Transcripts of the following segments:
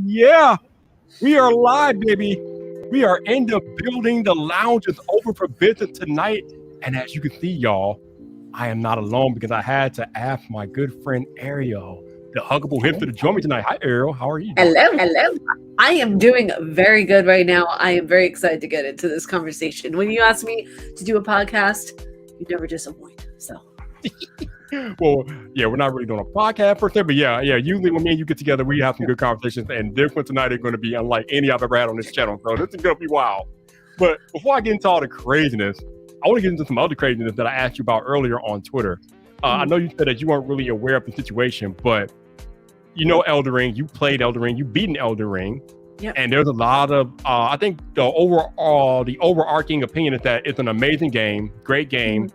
Yeah, we are live, baby. We are in the building. The lounge is open for business tonight. And as you can see, y'all, I am not alone because I had to ask my good friend Ariel, the huggable hipster, to join me tonight. Hi, Ariel. How are you doing? Hello. I am doing very good right now. I am very excited to get into this conversation. When you ask me to do a podcast, you never disappoint. So, Well, yeah, we're not really doing a podcast per se, but yeah. Usually when me and you get together, we have some good conversations, and this one tonight is going to be unlike any I've ever had on this channel. So this is going to be wild. But before I get into all the craziness, I want to get into some other craziness that I asked you about earlier on Twitter. I know you said that you weren't really aware of the situation, but you know Elden Ring, you played Elden Ring, you beaten Elden Ring. Yep. And there's a lot of, I think the overarching opinion is that it's an amazing game, great game.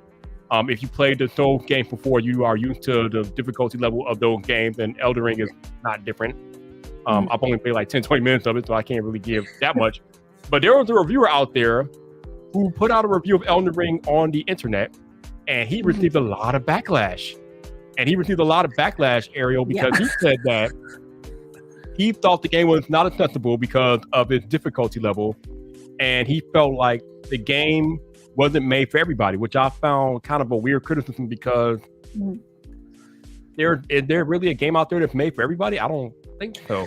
If you played the Souls game before, you are used to the difficulty level of those games, and Elden Ring is not different. I've only played like 10, 20 minutes of it, so I can't really give that much. But there was a reviewer out there who put out a review of Elden Ring on the internet, and he received a lot of backlash. Ariel, because he said that he thought the game was not accessible because of its difficulty level, and he felt like the game wasn't made for everybody, which I found kind of a weird criticism because is there really a game out there that's made for everybody? I don't think so.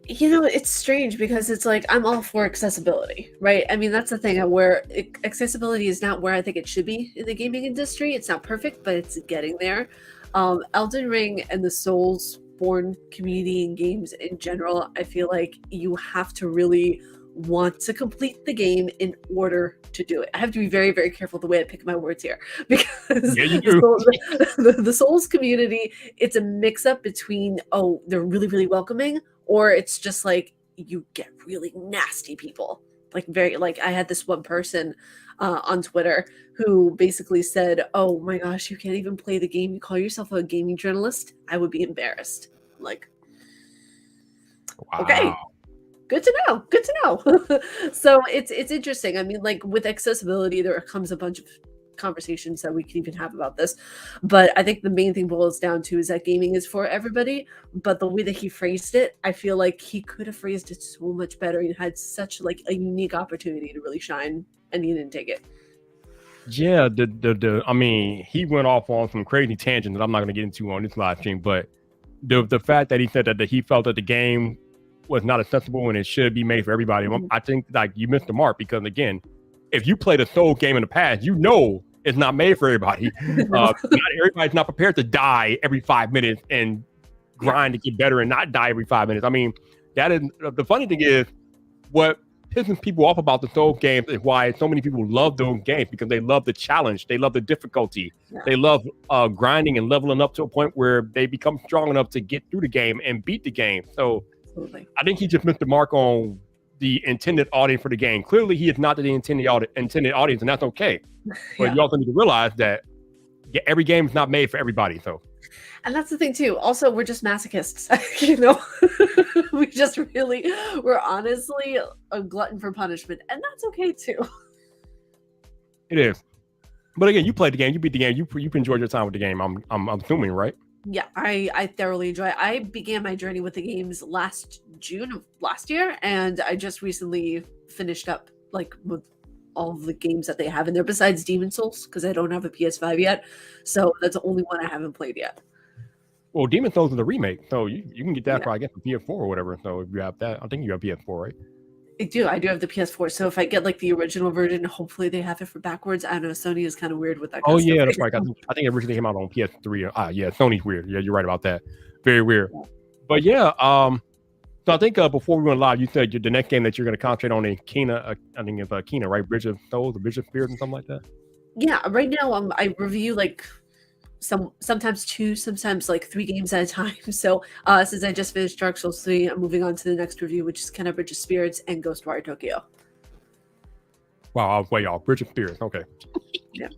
you know, it's strange because it's like I'm all for accessibility, right? I mean, that's the thing where accessibility is not where I think it should be in the gaming industry. It's not perfect, but it's getting there. Elden Ring and the Soulsborne community and games in general, I feel like you have to really want to complete the game in order to do it. I have to be very, very careful the way I pick my words here because Yeah, you do. the Souls community, it's a mix up between, oh, they're really, really welcoming, or it's just like you get really nasty people. Like I had this one person on Twitter who basically said, "Oh my gosh, you can't even play the game. You call yourself a gaming journalist? I would be embarrassed." Like, Wow. okay. Good to know. So it's interesting. I mean, like with accessibility, there comes a bunch of conversations that we can even have about this. But I think the main thing boils down to is that gaming is for everybody. But the way that he phrased it, I feel like he could have phrased it so much better. He had such like a unique opportunity to really shine, and he didn't take it. Yeah, I mean, he went off on some crazy tangents that I'm not going to get into on this live stream, but the fact that he said that he felt that the game was not accessible and it should be made for everybody. I think like you missed the mark because again, if you played a Soul game in the past, you know it's not made for everybody. Not everybody's not prepared to die every 5 minutes and grind to get better and not die every 5 minutes. I mean, that is the funny thing is what pisses people off about the Soul games is why so many people love those games because they love the challenge, they love the difficulty, they love grinding and leveling up to a point where they become strong enough to get through the game and beat the game. So I think he just missed the mark on the intended audience for the game. Clearly, he is not the intended audience, and that's okay. But you also need to realize that every game is not made for everybody. So, and that's the thing too. Also, we're just masochists, you know. We're honestly a glutton for punishment, and that's okay too. It is. But again, you played the game, you beat the game, you enjoyed your time with the game. I'm assuming, right? Yeah, I thoroughly enjoy it. I began my journey with the games last June of last year, and I just recently finished up like with all of the games that they have in there besides Demon Souls because I don't have a PS5 yet. So that's the only one I haven't played yet. Well, Demon Souls is a remake, so you can get that for I guess the PS4 or whatever. So if you have that, I think you have PS4, right? I do have the PS4. So if I get like the original version, hopefully they have it for backwards. I know Sony is kind of weird with that. Oh yeah, that's right. I think it originally came out on PS3. Yeah, Sony's weird. Yeah, you're right about that. Very weird. But yeah, so I think before we went live, you said the next game that you're going to concentrate on is Kena. I think it's Kena, right? Bridge of Souls, or Bridge of Spirits, and something like that. Yeah, right now I review like sometimes 2, sometimes like 3 games at a time. So since I just finished Dark Souls 3, I'm moving on to the next review, which is Kena Bridge of Spirits and Ghostwire Tokyo. Wow, I was way off. Bridge of Spirits. Okay. Yeah.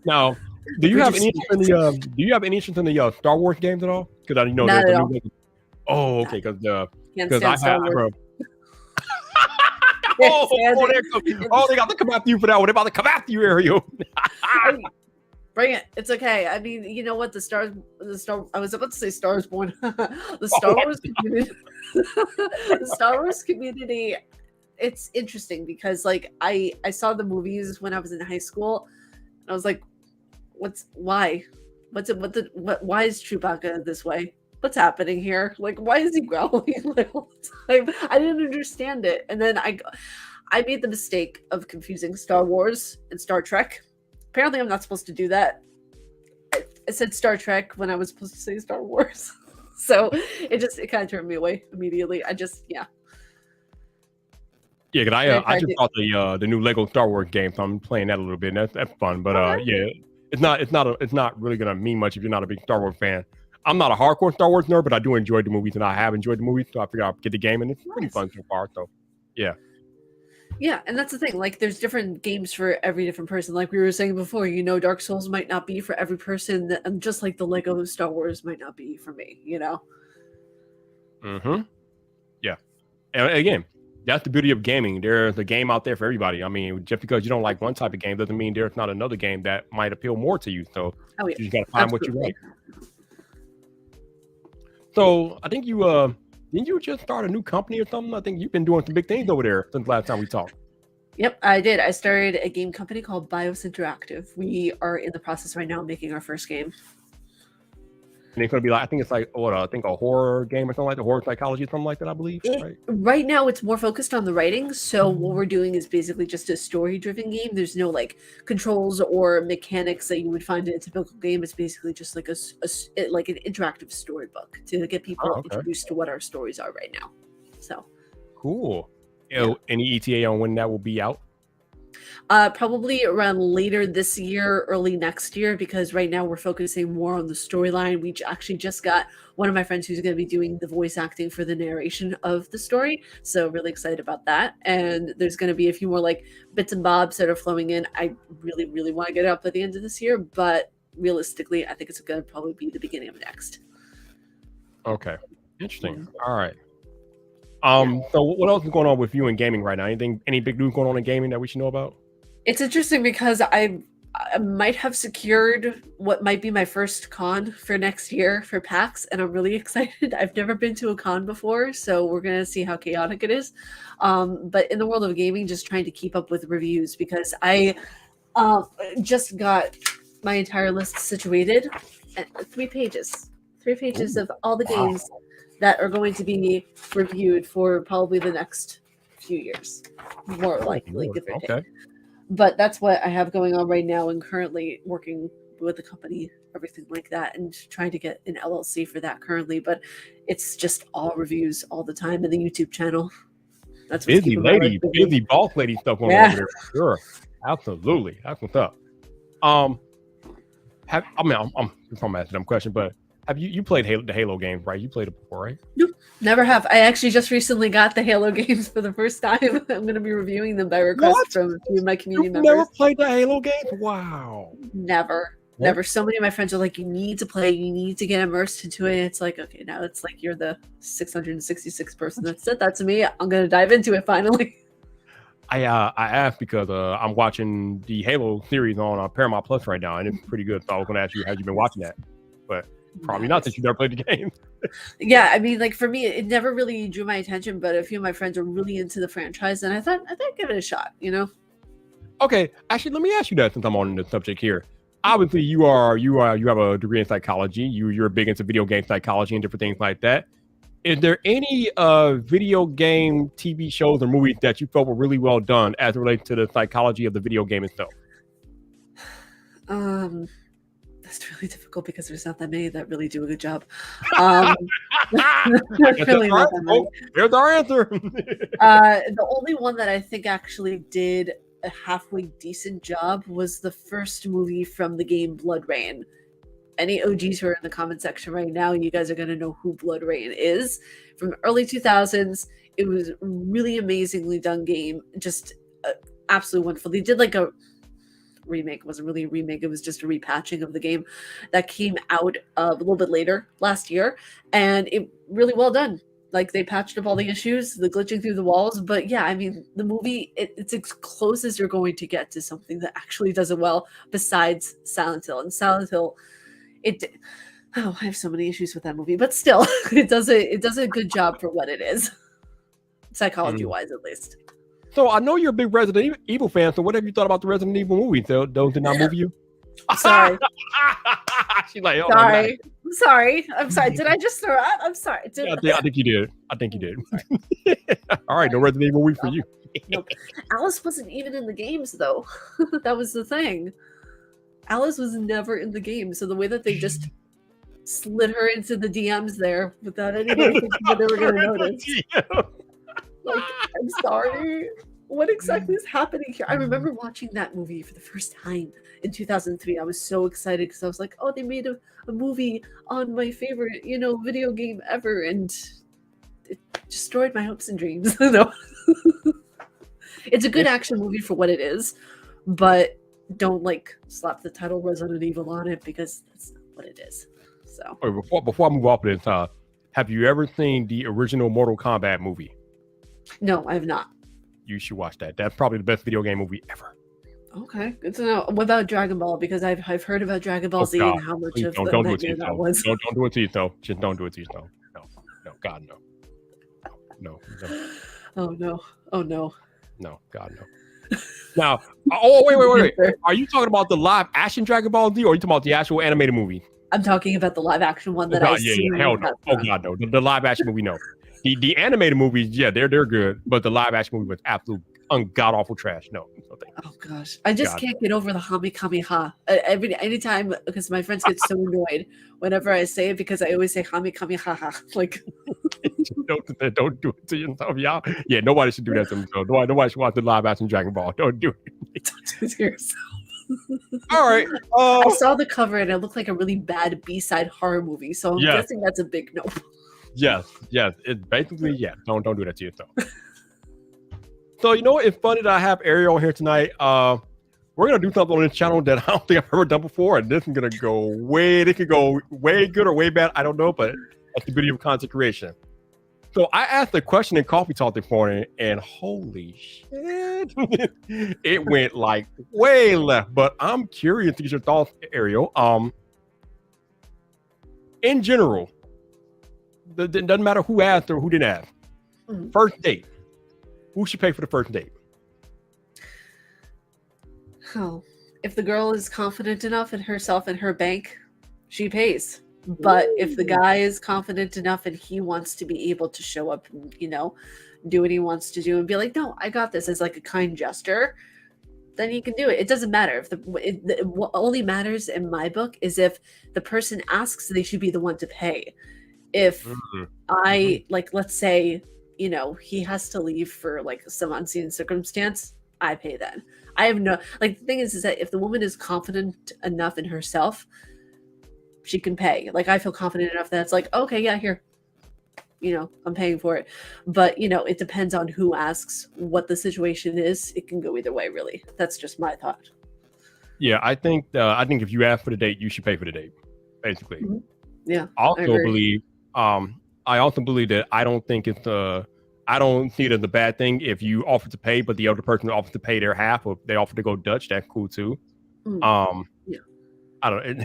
Now, do you have any interest in the Star Wars games at all? Because I know not there's at all. Oh, okay. Because I have. They got to come after you for that one. They're about to come after you, Ariel. Bring it. It's okay. I mean, you know what? I was about to say Stars Born. The Star Wars community. The Star Wars community. It's interesting because like I saw the movies when I was in high school, and I was like, why? Why is Chewbacca this way? What's happening here? Like, why is he growling like all the time? I didn't understand it. And then I made the mistake of confusing Star Wars and Star Trek. Apparently, I'm not supposed to do that. I said Star Trek when I was supposed to say Star Wars. So it kind of turned me away immediately. Yeah. Yeah, cause I just bought the new Lego Star Wars game, so I'm playing that a little bit. And that's fun, but yeah, it's not really gonna mean much if you're not a big Star Wars fan. I'm not a hardcore Star Wars nerd, but I do enjoy the movies, and I have enjoyed the movies, so I figured I'll get the game, and it's pretty fun so far. So, yeah. Yeah, and that's the thing. Like, there's different games for every different person. Like we were saying before, Dark Souls might not be for every person, and just like the Lego Star Wars might not be for me. Mm-hmm. Yeah. And again, that's the beauty of gaming. There's a game out there for everybody. I mean, just because you don't like one type of game doesn't mean there's not another game that might appeal more to you. So you just gotta find what you like. So I think didn't you just start a new company or something? I think you've been doing some big things over there since last time we talked. Yep, I did. I started a game company called BIOS Interactive. We are in the process right now of making our first game. And it's gonna be like, I think it's like I think a horror game or something like that, horror psychology or something like that, I believe. Right? Right now it's more focused on the writing. So what we're doing is basically just a story-driven game. There's no like controls or mechanics that you would find in a typical game. It's basically just like like an interactive storybook to get people introduced to what our stories are right now. So cool. Any ETA on when that will be out? Probably around later this year, early next year, because right now we're focusing more on the storyline. We actually just got one of my friends who's going to be doing the voice acting for the narration of the story. So really excited about that. And there's going to be a few more like bits and bobs that are flowing in. I really, really want to get it up by the end of this year, but realistically, I think it's going to probably be the beginning of next. Okay. Interesting. All right. So what else is going on with you in gaming right now? Any big news going on in gaming that we should know about? It's interesting because I might have secured what might be my first con for next year for PAX, and I'm really excited. I've never been to a con before, so we're going to see how chaotic it is. But in the world of gaming, just trying to keep up with reviews because I just got my entire list situated at 3 pages. 3 pages of all the games that are going to be reviewed for probably the next few years, more likely, give or take. But that's what I have going on right now, and currently working with the company, everything like that, and trying to get an LLC for that currently. But it's just all reviews all the time, and the YouTube channel. That's busy lady, busy boss lady stuff going on over there. Sure, absolutely, that's what's up. I'm asking them question, but have you played the Halo games, right? You played it before, right? Nope, never have. I actually just recently got the Halo games for the first time. I'm going to be reviewing them by request from a few of my community members. Never played the Halo games? Wow. Never. So many of my friends are like, you need to play, you need to get immersed into it. It's like, okay, now it's like you're the 666 person that said that to me. I'm going to dive into it finally. I asked because I'm watching the Halo series on Paramount Plus right now, and it's pretty good. So I was going to ask you, have you been watching that? But probably not, since you never played the game. Yeah, I mean, like for me, it never really drew my attention, but a few of my friends are really into the franchise, and I thought I'd give it a shot, Okay, actually, let me ask you that since I'm on the subject here. Obviously, you have a degree in psychology. You're big into video game psychology and different things like that. Is there any video game TV shows or movies that you felt were really well done as it relates to the psychology of the video game itself? That's really difficult because there's not that many that really do a good job. Really there's our answer. The only one that I think actually did a halfway decent job was the first movie from the game Blood Rain. Any OGs who are in the comment section right now, you guys are going to know who Blood Rain is. From the early 2000s, it was a really amazingly done game. Just absolutely wonderful. They did like a remake. It wasn't really a remake. It was just a repatching of the game that came out a little bit later last year. And it really well done. Like they patched up all the issues, the glitching through the walls. But yeah, I mean, the movie it's as close as you're going to get to something that actually does it well. Besides Silent Hill, and Silent Hill, oh, I have so many issues with that movie, but still, it does a good job for what it is, psychology wise at least. So I know you're a big Resident Evil fan. So what have you thought about the Resident Evil movies? Those did not move you? Sorry. She's like, oh sorry. I'm sorry. Did I just throw up? I'm sorry. I think you did. All right, no Resident Evil movie for you. Nope. Alice wasn't even in the games though. That was the thing. Alice was never in the game. So the way that they just slid her into the DMs there without anybody thinking that they were going to notice. Like, I'm sorry. What exactly is happening here? I remember watching that movie for the first time in 2003. I was so excited because I was like, oh, they made a movie on my favorite, video game ever. And it destroyed my hopes and dreams. No. It's a good action movie for what it is, but don't slap the title Resident Evil on it because that's not what it is. So before I move off of this, have you ever seen the original Mortal Kombat movie? No, I have not. You should watch that. That's probably the best video game movie ever. Okay, good to know. What about Dragon Ball? Because I've heard about Dragon Ball Z and how much of don't do it to that yourself. was. Don't do it to yourself. Just don't do it to yourself. No, God, no. Oh no. No, God, no. Now, wait. Are you talking about the live action Dragon Ball Z, or are you talking about the actual animated movie? I'm talking about the live action one that Hell no. Oh God, no. The live action movie, no. The animated movies, yeah, they're good, but the live action movie was absolute god awful trash. No. Oh gosh, I just can't get over the Hami Kami-Ha. Anytime, because my friends get so annoyed whenever I say it because I always say Hami Kami-Ha. Like, don't do it to yourself, y'all. Yeah, nobody should do that to themselves. Nobody should watch the live action Dragon Ball. Don't do it. Don't do it to yourself. All right. I saw the cover and it looked like a really bad B-side horror movie, so I'm guessing that's a big no. Yes. It's basically Don't do that to yourself. So you know what? It's funny that I have Ariel here tonight. We're gonna do something on this channel that I don't think I've ever done before, and this is gonna go way. It could go way good or way bad. I don't know, but that's the beauty of content creation. So I asked a question in Coffee Talk this morning, and holy shit, it went way left. But I'm curious to get your thoughts, Ariel. In general, it doesn't matter who asked or who didn't ask. First date. Who should pay for the first date? Oh, if the girl is confident enough in herself and her bank, she pays. But if the guy is confident enough and he wants to be able to show up and, do what he wants to do and be like, no, I got this as like a kind gesture, then he can do it. It doesn't matter. What only matters in my book is if the person asks, they should be the one to pay. If let's say, he has to leave for some unseen circumstance, I pay then. I have no, the thing is that if the woman is confident enough in herself, she can pay. I feel confident enough that it's okay, yeah, here, I'm paying for it. But, it depends on who asks, what the situation is. It can go either way, really. That's just my thought. Yeah, I think if you ask for the date, you should pay for the date, basically. Mm-hmm. Yeah. I also believe that I don't see it as a bad thing if you offer to pay, but the other person offers to pay their half, or they offer to go Dutch. That's cool too. I don't know.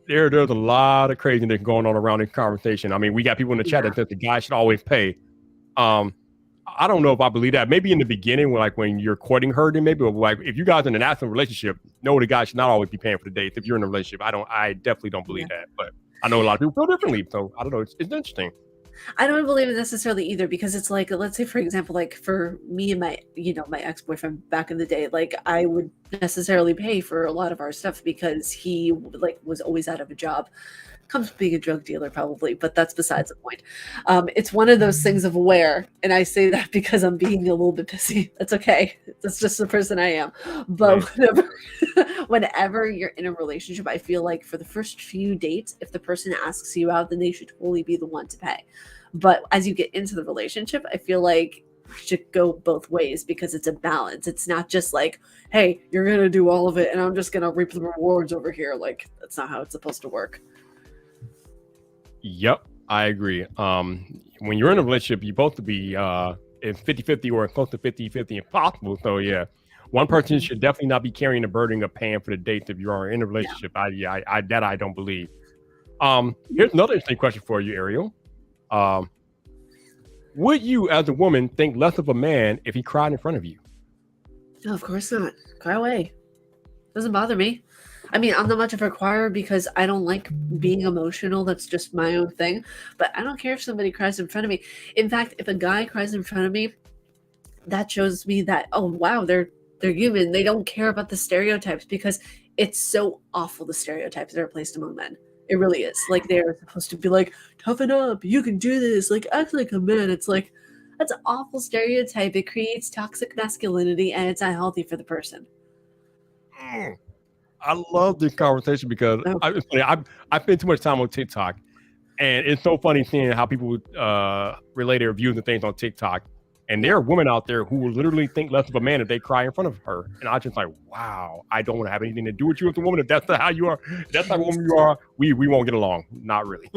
There's a lot of craziness going on around this conversation. I mean, we got people in the chat that says the guy should always pay. I don't know if I believe that. Maybe in the beginning, when you're courting her, then maybe if you guys are in an active relationship, no, the guy should not always be paying for the dates. If you're in a relationship, I definitely don't believe that. But I know a lot of people feel differently, so I don't know. It's interesting. I don't believe it necessarily either, because it's let's say, for example, for me and my, my ex-boyfriend back in the day, I would necessarily pay for a lot of our stuff because he was always out of a job. Comes being a drug dealer probably, but that's besides the point. It's one of those things of where, and I say that because I'm being a little bit pissy. That's okay. That's just the person I am. But whenever you're in a relationship, I feel like for the first few dates, if the person asks you out, then they should totally be the one to pay. But as you get into the relationship, I feel like it should go both ways because it's a balance. It's not just hey, you're going to do all of it and I'm just going to reap the rewards over here. That's not how it's supposed to work. Yep. I agree. When you're in a relationship, you're supposed to be it's 50-50 or close to 50-50 if possible. So yeah, one person Mhm. should definitely not be carrying the burden of paying for the dates if you are in a Yeah. relationship. I that I don't believe. Mhm. Here's another interesting question for you, Ariel. Um, would you, as a woman, think less of a man if he cried in front of you? No, of course not. Cry away. Doesn't bother me. I mean, I'm not much of a crier because I don't like being emotional. That's just my own thing. But I don't care if somebody cries in front of me. In fact, if a guy cries in front of me, that shows me that, oh wow, they're human. They don't care about the stereotypes because it's so awful, the stereotypes that are placed among men. It really is. Like they're supposed to be like, toughen up, you can do this, like act like a man. It's like that's an awful stereotype. It creates toxic masculinity and it's not healthy for the person. Mm, I love this conversation because So it's funny, I spend too much time on TikTok, and it's so funny seeing how people relay their views and things on TikTok. And there yeah. are women out there who will literally think less of a man if they cry in front of her. And I just like, wow, I don't want to have anything to do with you as a woman. If that's how you are, if that's how woman you are, we won't get along. Not really.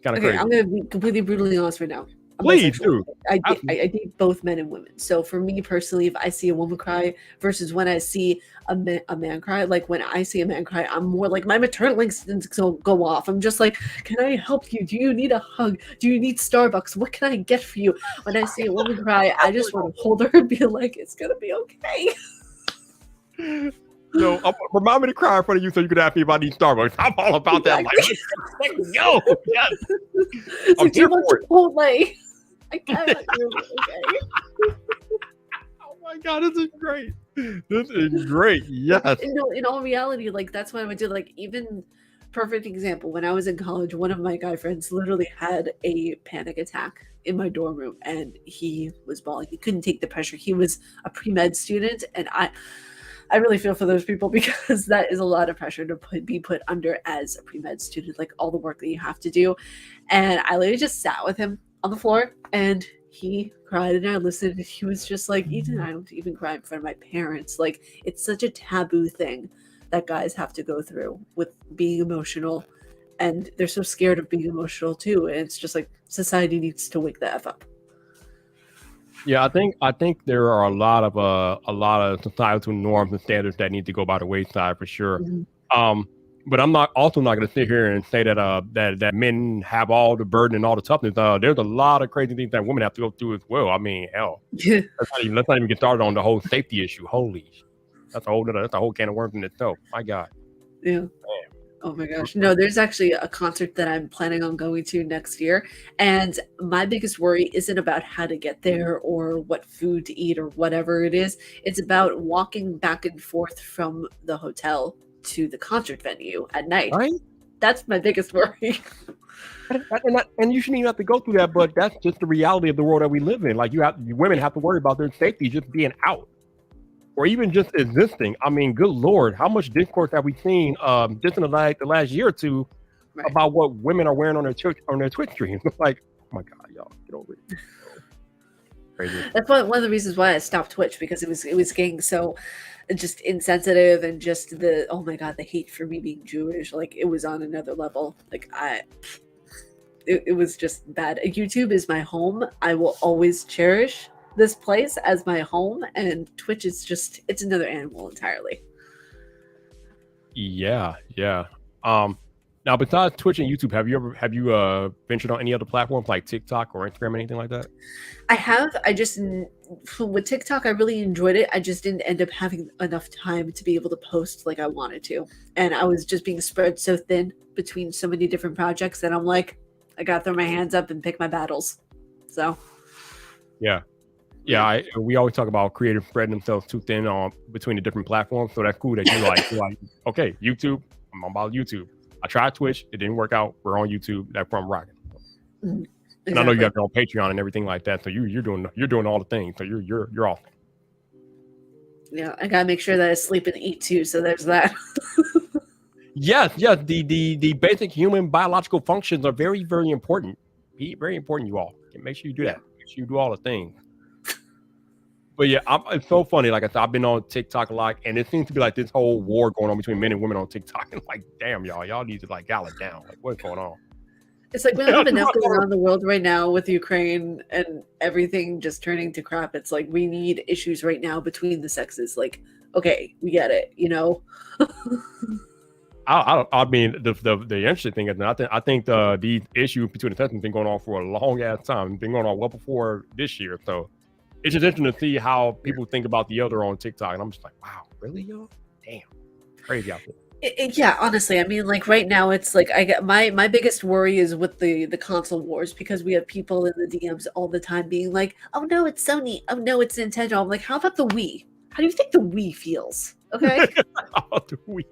Kind of Okay, I'm crazy. gonna be completely brutally honest right now. I'm Please bisexual. do. Absolutely. I date both men and women. So for me personally, if I see a woman cry versus when I see a man cry, like when I see a man cry, I'm more like my maternal instincts go off. I'm just like, can I help you? Do you need a hug? Do you need Starbucks? What can I get for you? When I see a woman cry, I just want to hold her and be like, it's gonna be okay. No, remind me to cry in front of you so you can ask me about these Starbucks. I'm all about that. I'm like, Exactly. let's go. Yes, So I'm do you here want for it. Chipotle? I cannot. Okay. Oh my god, this is great. This is great. Yes. In all reality, like that's what I would do. Like even perfect example, when I was in college, one of my guy friends literally had a panic attack in my dorm room and he was bawling. He couldn't take the pressure. He was a pre-med student and I really feel for those people because that is a lot of pressure to be put under as a pre-med student, like all the work that you have to do. And I literally just sat with him on the floor and he cried and I listened and he was just like, Ethan, I don't even cry in front of my parents. Like it's such a taboo thing that guys have to go through with being emotional and they're so scared of being emotional too. And it's just like society needs to wake the F up. Yeah, I think there are a lot of societal norms and standards that need to go by the wayside for sure. Mhm. Um, but I'm not also not going to sit here and say that that men have all the burden and all the toughness. There's a lot of crazy things that women have to go through as well. I mean, hell, let's not even get started on the whole safety issue. Holy, that's a whole can of worms in itself. My God. Yeah. Oh my gosh. No, there's actually a concert that I'm planning on going to next year. And my biggest worry isn't about how to get there or what food to eat or whatever it is. It's about walking back and forth from the hotel to the concert venue at night. Right? That's my biggest worry. And you shouldn't even have to go through that, but that's just the reality of the world that we live in. Like women have to worry about their safety just being out or even just existing. I mean, good lord, how much discourse have we seen just in the last year or two Right. about what women are wearing on their Twitch streams? It's like, oh my god, y'all get over it. Crazy. That's one of the reasons why I stopped Twitch because it was getting so just insensitive and just the oh my god, the hate for me being Jewish, like it was on another level. Like it was just bad. YouTube is my home. I will always cherish this place as my home, and Twitch is just it's another animal entirely. Yeah, yeah. Now besides Twitch and YouTube, have you ventured on any other platforms like TikTok or Instagram, anything like that? I have. With TikTok, I really enjoyed it. I just didn't end up having enough time to be able to post like I wanted to. And I was just being spread so thin between so many different projects that I'm like, I gotta throw my hands up and pick my battles. So, Yeah. Yeah, we always talk about creators spreading themselves too thin on between the different platforms. So that's cool that you're like, okay, YouTube, I'm about YouTube. I tried Twitch, it didn't work out. We're on YouTube. That's where I'm rocking. mhm, And I know you exactly. got your own Patreon and everything like that. So you're doing all the things. So you're off. Yeah, I gotta make sure that I sleep and eat too. So there's that. Yes, yes. The basic human biological functions are very, very important. Very important, you all. Make sure you do Yeah. that. Make sure you do all the things. But yeah, it's so funny. Like I said, I've been on TikTok a lot, and it seems to be like this whole war going on between men and women on TikTok. And like, damn, y'all need to like gal it down. Like, what's going on? It's like we don't have enough going on in the world right now with Ukraine and everything just turning to crap. It's like we need issues right now between the sexes. Like, okay, we get it, you know. I mean, the interesting thing is, that I think the issue between the sexes has been going on for a long ass time. It's been going on well before this year. So it's just interesting to see how people think about the other on TikTok. And I'm just like, wow, really, y'all? Damn, crazy out there. Yeah, honestly, I mean, like right now, it's like I get my biggest worry is with the console wars because we have people in the DMs all the time being like, "Oh no, it's Sony. Oh no, it's Nintendo." I'm like, how about the Wii? How do you think the Wii feels? Okay, Oh, the Wii.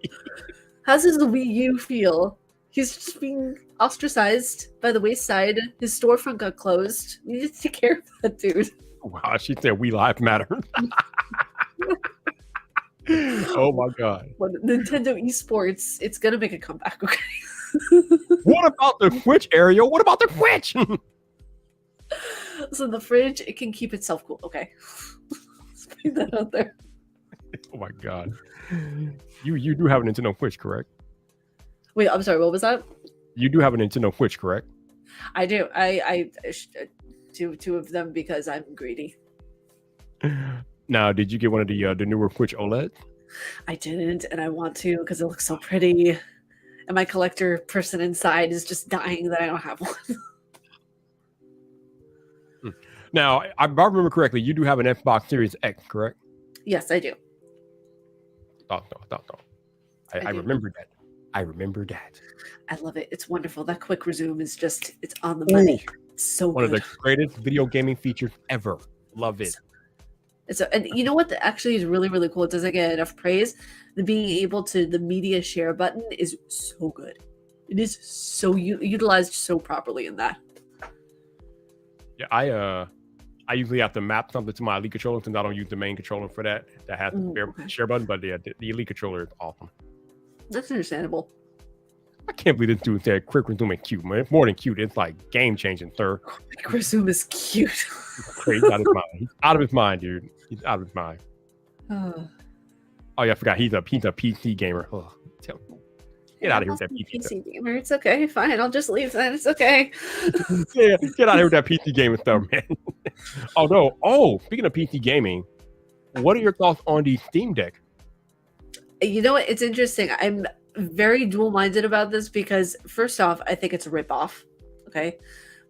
how does the Wii U feel? He's just being ostracized by the wayside. His storefront got closed. We need to take care of that dude. Wow, she said we live matter. Oh my god. Well, Nintendo esports, it's gonna make a comeback. Okay. What about the Twitch, Ariel? What about the Twitch? So the fridge, it can keep itself cool. Okay. Let's put that out there. Oh my god. You do have a Nintendo Switch, correct? Wait, I'm sorry. What was that? You do have a Nintendo Switch, correct? I do. I two of them because I'm greedy. Now, did you get one of the newer Switch OLED? I didn't, and I want to because it looks so pretty. And my collector person inside is just dying that I don't have one. Now, if I remember correctly, you do have an Xbox Series X, correct? Yes, I do. Thought so. I remember that. I remember that. I love it. It's wonderful. That quick resume is just, it's on the money. It's so One good. of the greatest video gaming features ever. Love it. And you know what actually is really, really cool? It doesn't get enough praise. The being able to, the media share button is so good. It is so utilized so properly in that. Yeah, I usually have to map something to my Elite controller since I don't use the main controller for that. That has the share button, but yeah, the Elite controller is awesome. That's understandable. I can't believe this dude said quick resume is cute, man. It's more than cute. It's like game changing, sir. Quick resume is cute. Crazy out of his mind. He's out of his mind, dude. He's out of his mind. Oh yeah, I forgot. He's a PC gamer. Oh, get out of here with that PC gamer. It's okay. Fine. I'll just leave that. It's okay. Yeah, get out of here with that PC gaming stuff, man. Speaking of PC gaming, what are your thoughts on the Steam Deck? You know what? It's interesting. I'm very dual-minded about this because first off, I think it's a ripoff. Okay.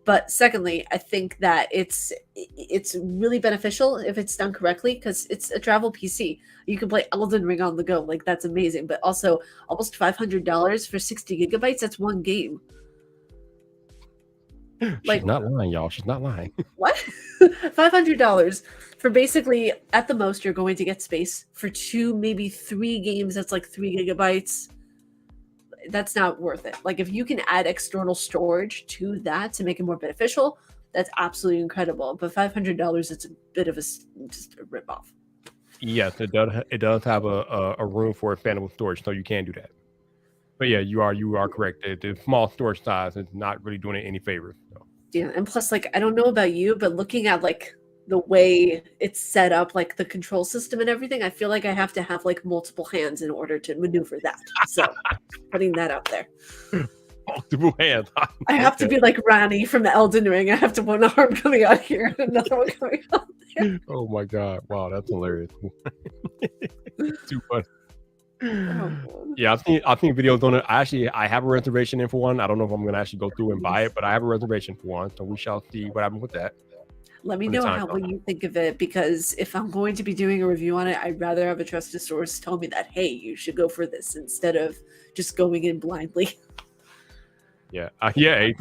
But secondly, I think that it's really beneficial if it's done correctly because it's a travel PC. You can play Elden Ring on the go. Like, that's amazing. But also almost $500 for 60 gigabytes. That's one game. She's not lying, y'all. She's not lying. What? $500 for basically, at the most, you're going to get space for 2, maybe 3 games. That's like 3 gigabytes. That's not worth it. Like, if you can add external storage to that to make it more beneficial, that's absolutely incredible. But $500, it's a bit of just a ripoff. Yes, it does have a room for expandable storage, so you can do that. But yeah, you are correct. The small storage size is not really doing it any favors. So. Yeah, and plus, like, I don't know about you, but looking at like the way it's set up, like the control system and everything, I feel like I have to have like multiple hands in order to maneuver that. So putting that out there. Multiple hands. I have to be like Rani from the Elden Ring. I have to one arm coming out here and another one coming out there. Oh my god. Wow, that's hilarious. Too funny. Yeah, I think videos on it. I have a reservation in for one. I don't know if I'm gonna actually go through and buy it, but I have a reservation for one, so we shall see what happens with that. Let me know what you think of it, because if I'm going to be doing a review on it, I'd rather have a trusted source tell me that, hey, you should go for this instead of just going in blindly. Yeah, it's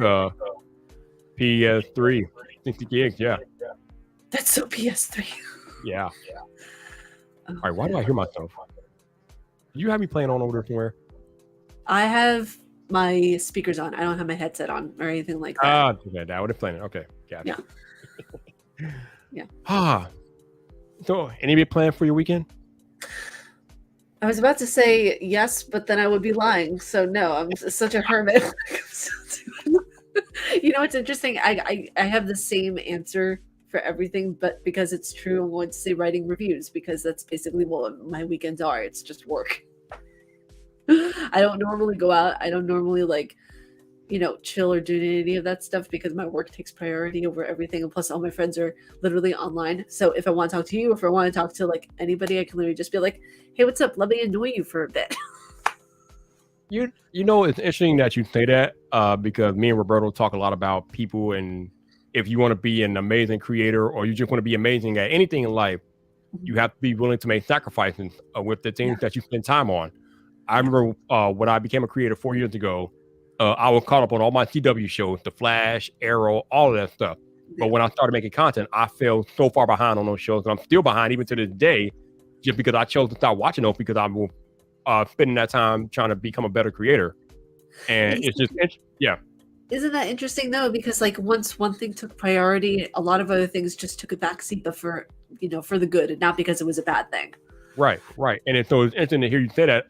PS3, 60 gigs. Yeah, that's so PS3. Yeah. All right, why do I hear myself? Did you have me playing on over there somewhere? I have my speakers on. I don't have my headset on or anything like that. Okay, that would explain it. Okay, got it. Yeah. So, any big plan for your weekend? I was about to say yes, but then I would be lying. So no, I'm such a hermit. You know, it's interesting. I have the same answer for everything, but because it's true, I'm going to say writing reviews because that's basically what my weekends are. It's just work. I don't normally go out. I don't normally like chill or do any of that stuff because my work takes priority over everything. And plus, all my friends are literally online. So if I want to talk to you, if I want to talk to like anybody, I can literally just be like, "Hey, what's up? Let me annoy you for a bit." It's interesting that you say that because me and Roberto talk a lot about people, and if you want to be an amazing creator or you just want to be amazing at anything in life, you have to be willing to make sacrifices with the things that you spend time on. I remember when I became a creator 4 years ago, I was caught up on all my CW shows, The Flash, Arrow, all of that stuff. But when I started making content, I fell so far behind on those shows, and I'm still behind even to this day, just because I chose to stop watching those because I'm spending that time trying to become a better creator. And it's just, yeah. Isn't that interesting though? Because like once one thing took priority, a lot of other things just took a backseat, but for the good and not because it was a bad thing. Right. And it's interesting to hear you say that,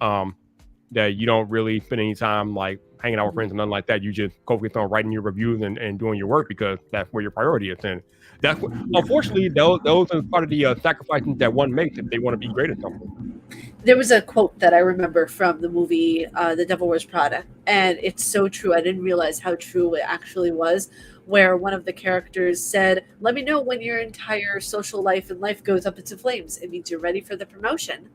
that you don't really spend any time like hanging out with friends and nothing like that. You just focus on writing your reviews and doing your work because that's where your priority is. And that's what, unfortunately, those are part of the sacrifices that one makes if they want to be great at something. There was a quote that I remember from the movie The Devil Wears Prada, and it's so true. I didn't realize how true it actually was, where one of the characters said, "Let me know when your entire social life and life goes up into flames. It means you're ready for the promotion."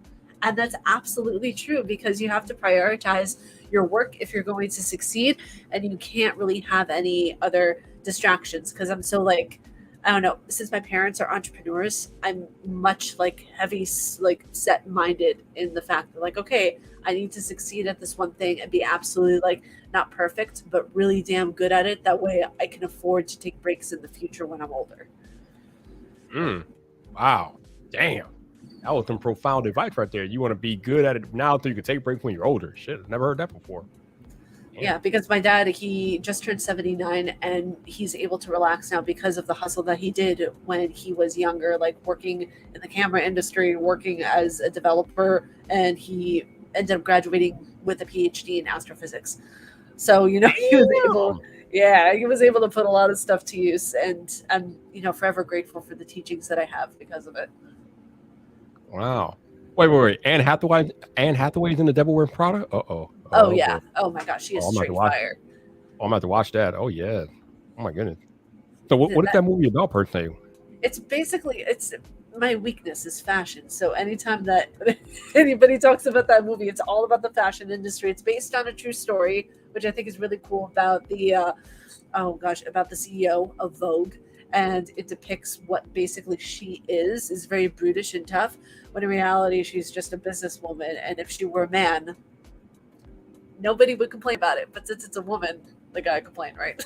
And that's absolutely true because you have to prioritize your work if you're going to succeed, and you can't really have any other distractions because I'm so like, I don't know, since my parents are entrepreneurs, I'm much like heavy, like set minded in the fact that like, okay, I need to succeed at this one thing and be absolutely like not perfect, but really damn good at it. That way I can afford to take breaks in the future when I'm older. Wow. Damn. That was some profound advice right there. You want to be good at it now so you can take breaks when you're older. Shit, I've never heard that before. Yeah, because my dad, he just turned 79 and he's able to relax now because of the hustle that he did when he was younger, like working in the camera industry, working as a developer, and he ended up graduating with a PhD in astrophysics. So, he was able to put a lot of stuff to use, and I'm, forever grateful for the teachings that I have because of it. Wow. Wait. Anne Hathaway's in The Devil Wears Prada? Uh-oh. Oh yeah. Boy. Oh my gosh, she is straight fire. I'm about to watch that. Oh yeah. Oh my goodness. So what is that movie about per se? It's basically, my weakness is fashion. So anytime that anybody talks about that movie, it's all about the fashion industry. It's based on a true story, which I think is really cool about the about the CEO of Vogue. And it depicts what basically she is very brutish and tough, when in reality she's just a businesswoman. And if she were a man, nobody would complain about it. But since it's a woman, the guy complained, right?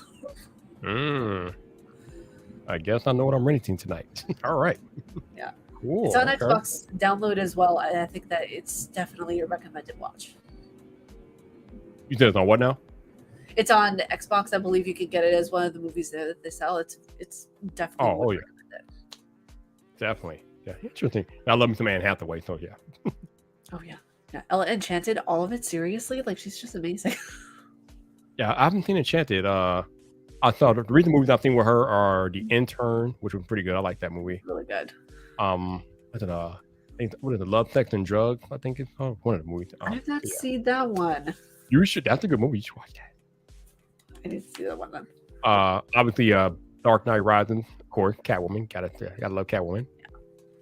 I guess I know what I'm renting tonight. All right. Yeah. Cool. It's on Xbox. Download as well. I think that it's definitely a recommended watch. You said it's on what now? It's on Xbox. I believe you can get it as one of the movies that they sell. It's definitely recommended. Definitely. Yeah, interesting. I love me some Anne Hathaway, so yeah. Oh yeah. Ella Enchanted, all of it, seriously? Like, she's just amazing. Yeah, I haven't seen Enchanted. I saw the recent movies I've seen with her are The Intern, which was pretty good. I like that movie. Really good. What is it? Love, Sex, and Drugs, I think it's called. One of the movies. I have not seen that one. You should. That's a good movie. You should watch that. I need to see that one then. Obviously, Dark Knight Rises, of course. Catwoman. Gotta love Catwoman.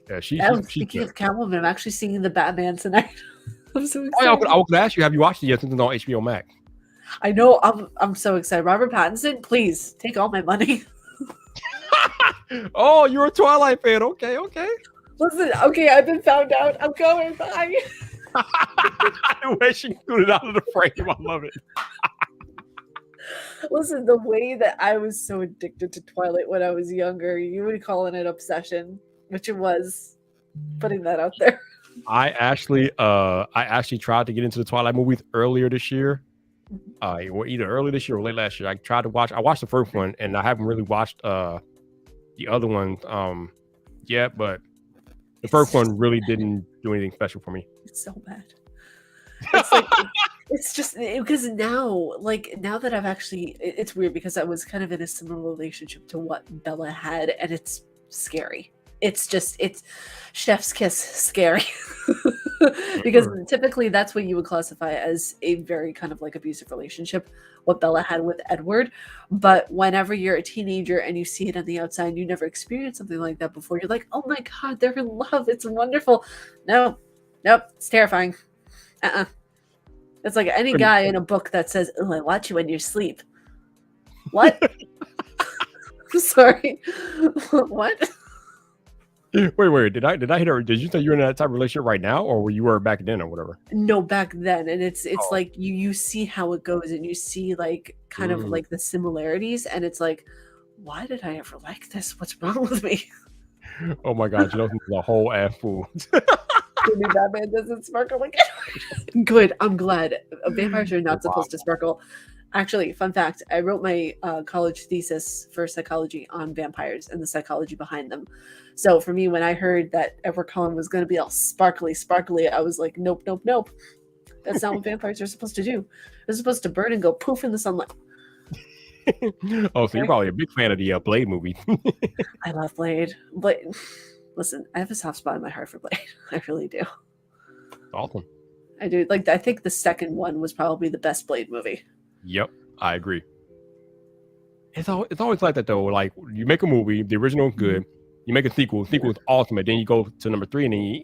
Yeah, speaking of Catwoman, I'm actually seeing the Batman tonight. I'm so excited. I was going to ask you, have you watched it yet since it's on HBO Max? I know. I'm so excited. Robert Pattinson, please take all my money. Oh, you're a Twilight fan. Okay. Listen, okay, I've been found out. I'm going. Bye. The way she threw it out of the frame, I love it. Listen, the way that I was so addicted to Twilight when I was younger, you would call it an obsession, which it was. Putting that out there. I actually tried to get into the Twilight movies earlier this year. Either early this year or late last year. I watched the first one, and I haven't really watched the other ones yet, but the first one really didn't do anything special for me. It's so bad. It's like, it's just because now that I've actually, it's weird because I was kind of in a similar relationship to what Bella had, and it's scary. it's chef's kiss scary. Because typically that's what you would classify as a very kind of like abusive relationship, what Bella had with Edward. But whenever you're a teenager and you see it on the outside and you never experienced something like that before, you're like, oh my god, they're in love, it's wonderful. No, nope, it's terrifying. It's like any guy in a book that says, oh, I watch you when you sleep. What? Sorry. What? Wait. Did I hit her? Did you say you're in that type of relationship right now, or you were back then, or whatever? No, back then. And it's Oh. like you see how it goes and you see like kind of like the similarities, and it's like, why did I ever like this? What's wrong with me? Oh my god, you know the whole ass fool. Maybe Batman doesn't sparkle again. Good. I'm glad. Vampires are not supposed to sparkle. Actually, fun fact, I wrote my college thesis for psychology on vampires and the psychology behind them. So for me, when I heard that Edward Cullen was going to be all sparkly, I was like, nope. That's not what vampires are supposed to do. They're supposed to burn and go poof in the sunlight. Oh, so you're probably a big fan of the Blade movie. I love Blade. Listen, I have a soft spot in my heart for Blade. I really do. Awesome. I do. Like, I think the second one was probably the best Blade movie. Yep, I agree. It's always like that though. Like you make a movie, the original is good. You make a sequel. The sequel is awesome, and then you go to number 3, and then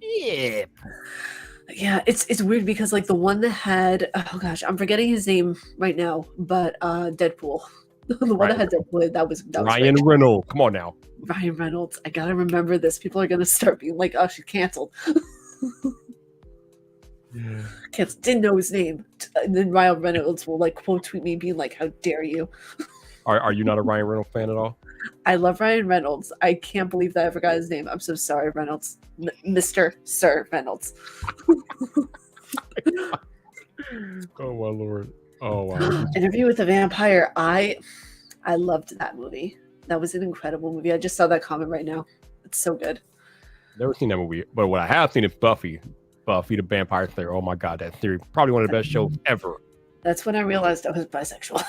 yeah, it's weird because like the one that had, oh gosh, I'm forgetting his name right now, but Deadpool. The one that had Deadpool, that was Ryan Reynolds. Come on now. Ryan Reynolds. I gotta remember this. People are gonna start being like, oh, she's canceled. Didn't know his name. And then Ryan Reynolds will like quote tweet me being like, how dare you? Are you not a Ryan Reynolds fan at all? I love Ryan Reynolds. I can't believe that I forgot his name. I'm so sorry, Reynolds. Mr. Sir Reynolds. Oh my lord. Oh wow. Interview with the Vampire. I loved that movie. That was an incredible movie. I just saw that comment right now. It's so good. Never seen that movie, but what I have seen is Buffy the Vampire Slayer. Oh my god, that series probably one of the best shows ever. That's when I realized I was bisexual.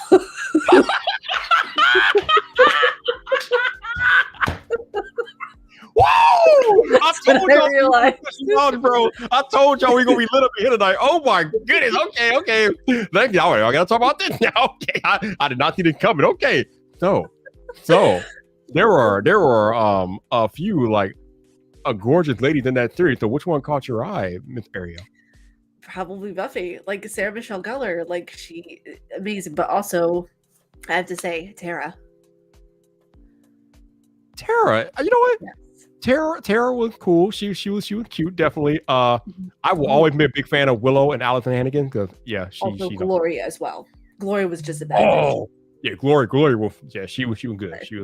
Whoa! I realized. Bro, I told y'all we gonna be lit up here tonight. Oh my goodness. Okay. Thank you. I gotta talk about this now. Okay, I did not see this coming. Okay, so there were a few like gorgeous ladies in that series. So which one caught your eye, Miss Ariel? Probably Buffy, like Sarah Michelle Gellar, like she amazing, but also I have to say Tara, you know what? Yes. Tara was cool. She was cute, definitely. I will always be a big fan of Willow and Allison Hannigan because also Gloria as well. Gloria was just a bad bitch. Yeah, Gloria was she was good. Right. She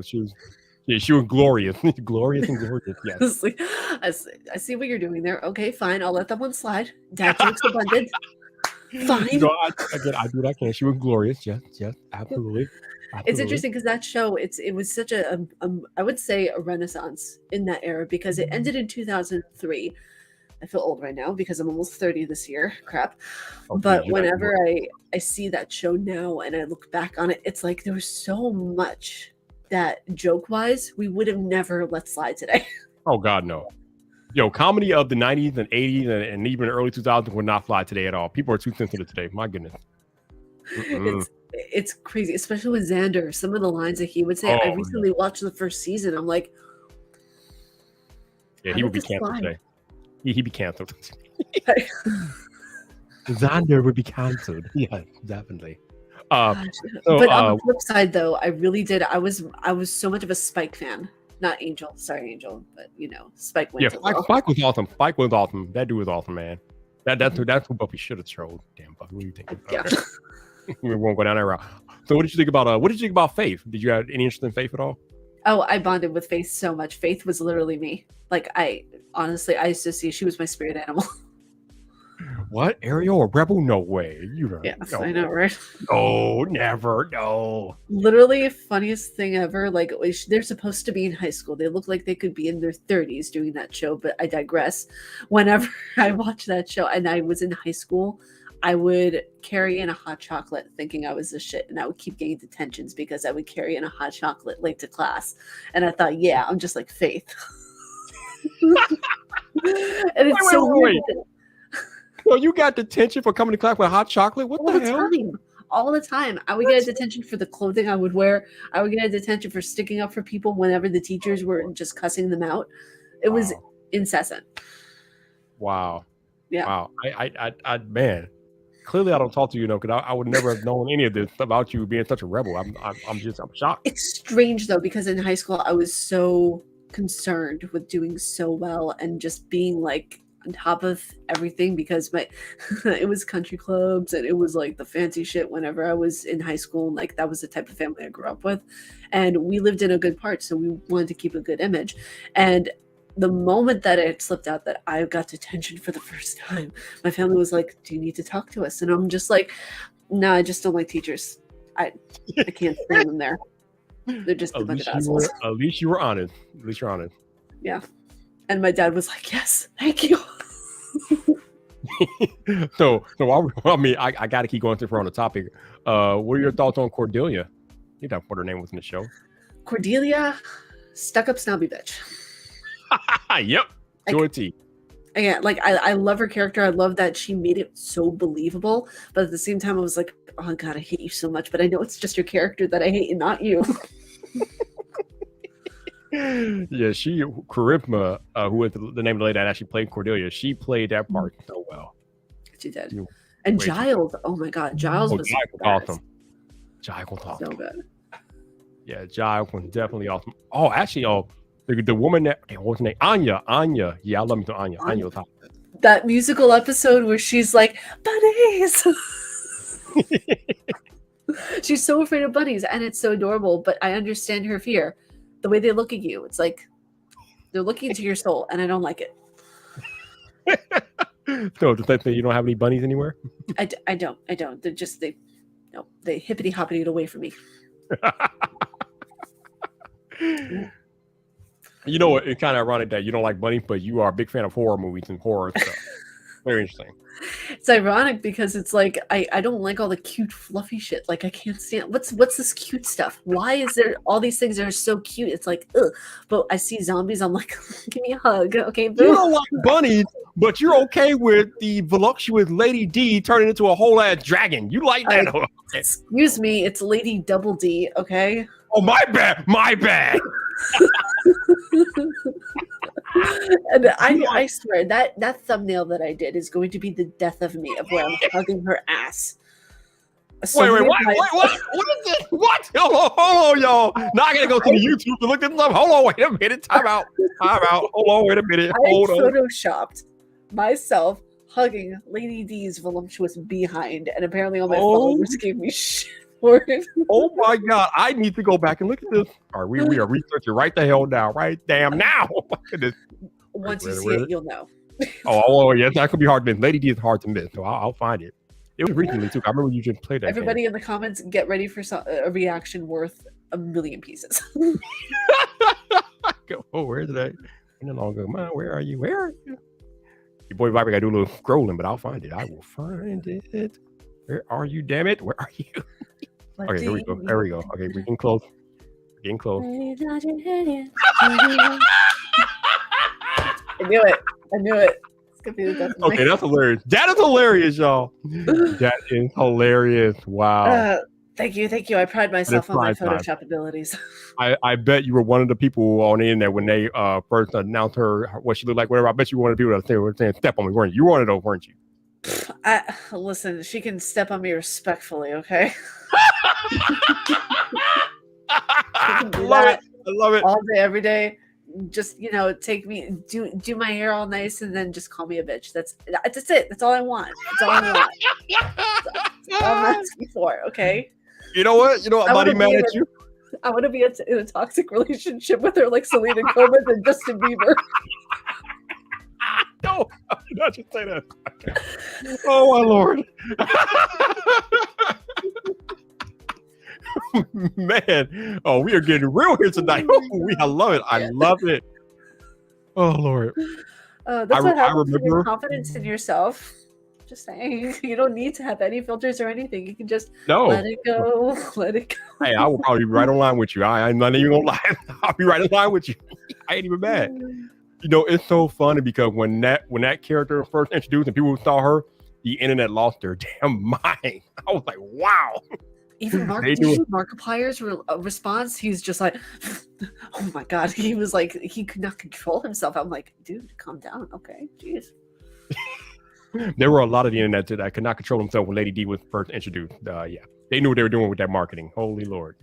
was glorious. Glorious and gorgeous. Yes. I see what you're doing there. Okay, fine. I'll let that one slide. Dad jokes abundant. Fine. You know, I do what I can. She was glorious. Yes, absolutely. It's interesting because that show, it was such a I would say a renaissance in that era because it ended in 2003. I feel old right now because I'm almost 30 this year. Crap. Okay, but whenever I see that show now and I look back on it, it's like there was so much that joke-wise we would have never let slide today. Oh God, no. Yo, comedy of the 90s and 80s and even early 2000s would not fly today at all. People are too sensitive today. My goodness. It's crazy, especially with Xander. Some of the lines that he would say. I recently watched the first season. I'm like, yeah, he would be canceled today. He'd be canceled. Xander would be canceled. Yeah, definitely. But on the flip side, though, I really did. I was so much of a Spike fan. Not Angel. Sorry, Angel. But Spike went. Yeah, Spike was awesome. Spike was awesome. That dude was awesome, man. That's who Buffy should have trolled. Damn, Buffy. What do you think? Yeah. We won't go down that route. So what did you think about Faith? Did you have any interest in Faith at all? Oh, I bonded with Faith so much. Faith was literally me. Like I used to see she was my spirit animal. What? Ariel or Rebel? No way. You don't. Yes, I know, right? No, never. No. Literally, funniest thing ever. Like they're supposed to be in high school. They look like they could be in their 30s doing that show, but I digress. Whenever I watched that show and I was in high school, I would carry in a hot chocolate thinking I was the shit, and I would keep getting detentions because I would carry in a hot chocolate late to class. And I thought, yeah, I'm just like Faith. And it's so weird. So you got detention for coming to class with hot chocolate? What All the the hell? time. All the time. I would get a detention for the clothing I would wear. I would get a detention for sticking up for people whenever the teachers were just cussing them out. It was Wow. incessant. Wow. Yeah. Wow. I man. Clearly, I don't talk to you, because I would never have known any of this about you being such a rebel. I'm shocked. It's strange though, because in high school I was so concerned with doing so well and just being like on top of everything because my it was country clubs and it was like the fancy shit whenever I was in high school, and like that was the type of family I grew up with, and we lived in a good part, so we wanted to keep a good image. And the moment that it slipped out that I got detention for the first time, my family was like, "Do you need to talk to us?" And I'm just like, "No, I just don't like teachers. I can't stand them there. They're just a bunch of assholes." At least you were honest. At least you're honest. Yeah. And my dad was like, "Yes, thank you." So I got to keep going through on the topic. What are your thoughts on Cordelia? I think that's what her name was in the show. Cordelia, stuck up snobby bitch. Yep. To a T. Again, like I love her character. I love that she made it so believable. But at the same time, I was like, "Oh God, I hate you so much." But I know it's just your character that I hate and not you. Yeah, Charisma, who was the name of the lady that actually played Cordelia, she played that part so well. She did. You- And Wait, Giles, oh my God, Giles was Giles was badass. awesome. Giles was awesome. So good. Yeah, Giles was definitely awesome. Oh, actually, the woman that what was her name? Anya. Yeah, I love me some Anya. Anya was hot. That musical episode where she's like, "Bunnies." She's so afraid of bunnies, and it's so adorable. But I understand her fear. The way they look at you, it's like they're looking into your soul, and I don't like it. So does that mean you don't have any bunnies anywhere? I don't. They're just they hippity hoppity it away from me. You know what? It's kind of ironic that you don't like bunnies, but you are a big fan of horror movies and horror stuff. Very interesting. It's ironic because it's like I don't like all the cute fluffy shit. Like I can't stand what's this cute stuff. Why is there all these things that are so cute? It's like ugh. But I see zombies, I'm like, give me a hug, okay? You don't like bunnies, but you're okay with the voluptuous Lady D turning into a whole ass dragon. You like that? Excuse me, it's Lady Double D, okay? Oh, my bad. And I swear that thumbnail that I did is going to be the death of me, of where I'm hugging her ass. So Wait, what? What is this? What? Hold on, y'all. Now I gotta go to the YouTube to look this up. Hold on, wait a minute. Time out. Hold on, wait a minute. Hold I on. photoshopped myself hugging Lady D's voluptuous behind, and apparently all my followers gave me shit for it. Oh my God, I need to go back and look at this. All right, we are researching right the hell now, right damn now. Once you see it, you'll know. Oh, yeah, that could be hard to miss. Lady D is hard to miss, so I'll find it. It was recently too. I remember you just played that. Everybody in the comments, get ready for a reaction worth a million pieces. Oh, where is that? No longer, man. Where are you? Where are you? Your boy Viper got to do a little scrolling, but I'll find it. I will find it. Where are you? Damn it! Where are you? Okay, here we go. There we go. Okay, we're getting close. Getting close. I knew it. It's gonna be the death of Okay, me. that's hilarious. That is hilarious, y'all. That is hilarious. Wow. Thank you. I pride myself on my pride. Photoshop abilities. I bet you were one of the people on the internet when they first announced her what she looked like, whatever. I bet you were one of the people that were saying step on me, weren't you? You were one of those, weren't you? Listen, she can step on me respectfully, okay? I love it. All day, every day. Just take me, do my hair all nice, and then just call me a bitch. That's it. That's all I want. That's all I want. That's all I'm asking for. Okay. You know what? I'm not even mad at you. I want to be in a toxic relationship with her, like Selena Gomez and Justin Bieber. No, not just say that. Oh my Lord. Man, we are getting real here tonight. I love it. I love it. Oh Lord. That's what happens when you remember have confidence in yourself. Just saying, you don't need to have any filters or anything. You can just let it go. Let it go. Hey, I will probably be right on line with you. I'm not even gonna lie. I'll be right in line with you. I ain't even mad. It's so funny because when that character first introduced and people saw her, the internet lost their damn mind. I was like, wow. Even They do. Markiplier's response, he's just like, oh my god. He was like, he could not control himself. I'm like, dude, calm down. Okay, jeez. There were a lot of the internet that could not control themselves when Lady D was first introduced. Yeah, they knew what they were doing with that marketing. Holy Lord.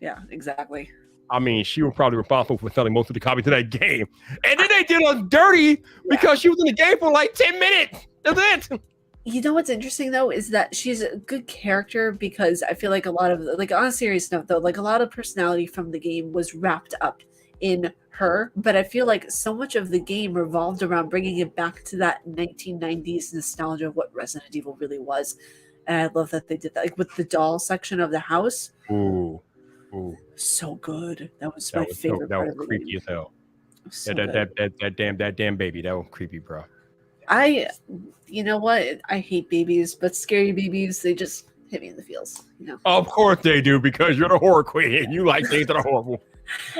Yeah, exactly. I mean, she was probably responsible for selling most of the copies of that game. And then they did us dirty because she was in the game for like 10 minutes. That's it. You know what's interesting though is that she's a good character like I feel like a lot of on a serious note though, like a lot of personality from the game was wrapped up in her, but I feel like so much of the game revolved around bringing it back to that 1990s nostalgia of what Resident Evil really was. And I love that they did that, like with the doll section of the house. Ooh. So good. That was my favorite that part was of the creepy game. as hell. So That damn baby. That was creepy, bro. You know what? I hate babies, but scary babies, they just hit me in the feels, Of course they do, because you're the horror queen and you like things that are horrible.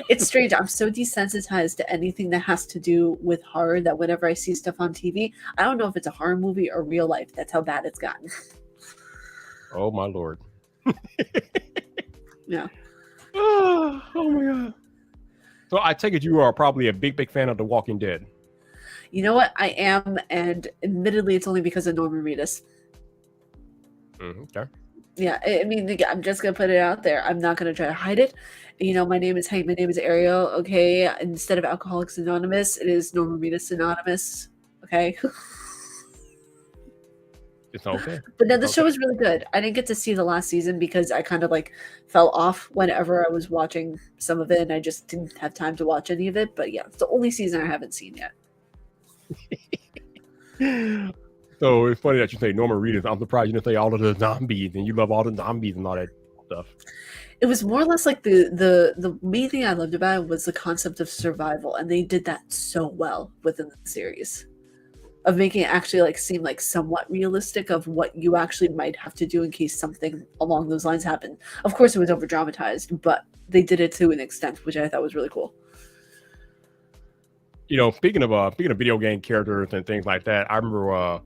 It's strange. I'm so desensitized to anything that has to do with horror that whenever I see stuff on TV, I don't know if it's a horror movie or real life. That's how bad it's gotten. Oh my Lord. Yeah. Oh my God. So I take it you are probably a big fan of The Walking Dead. You know what? I am, and admittedly, it's only because of Norman Reedus. Okay. Yeah, I mean, again, I'm just gonna put it out there. I'm not gonna try to hide it. My name is Ariel. Okay, instead of Alcoholics Anonymous, it is Norman Reedus Anonymous. Okay. It's okay. But no, the show was really good. I didn't get to see the last season because I kind of like fell off whenever I was watching some of it, and I just didn't have time to watch any of it. But yeah, it's the only season I haven't seen yet. So it's funny that you say Norman Reedus. I'm surprised you didn't say all of the zombies, and you love all the zombies and all that stuff. It was more or less like the main thing I loved about it was the concept of survival, and they did that so well within the series, of making it actually like seem like somewhat realistic of what you actually might have to do in case something along those lines happened. Of course, it was over dramatized, but they did it to an extent, which I thought was really cool. Speaking of video game characters and things like that, I remember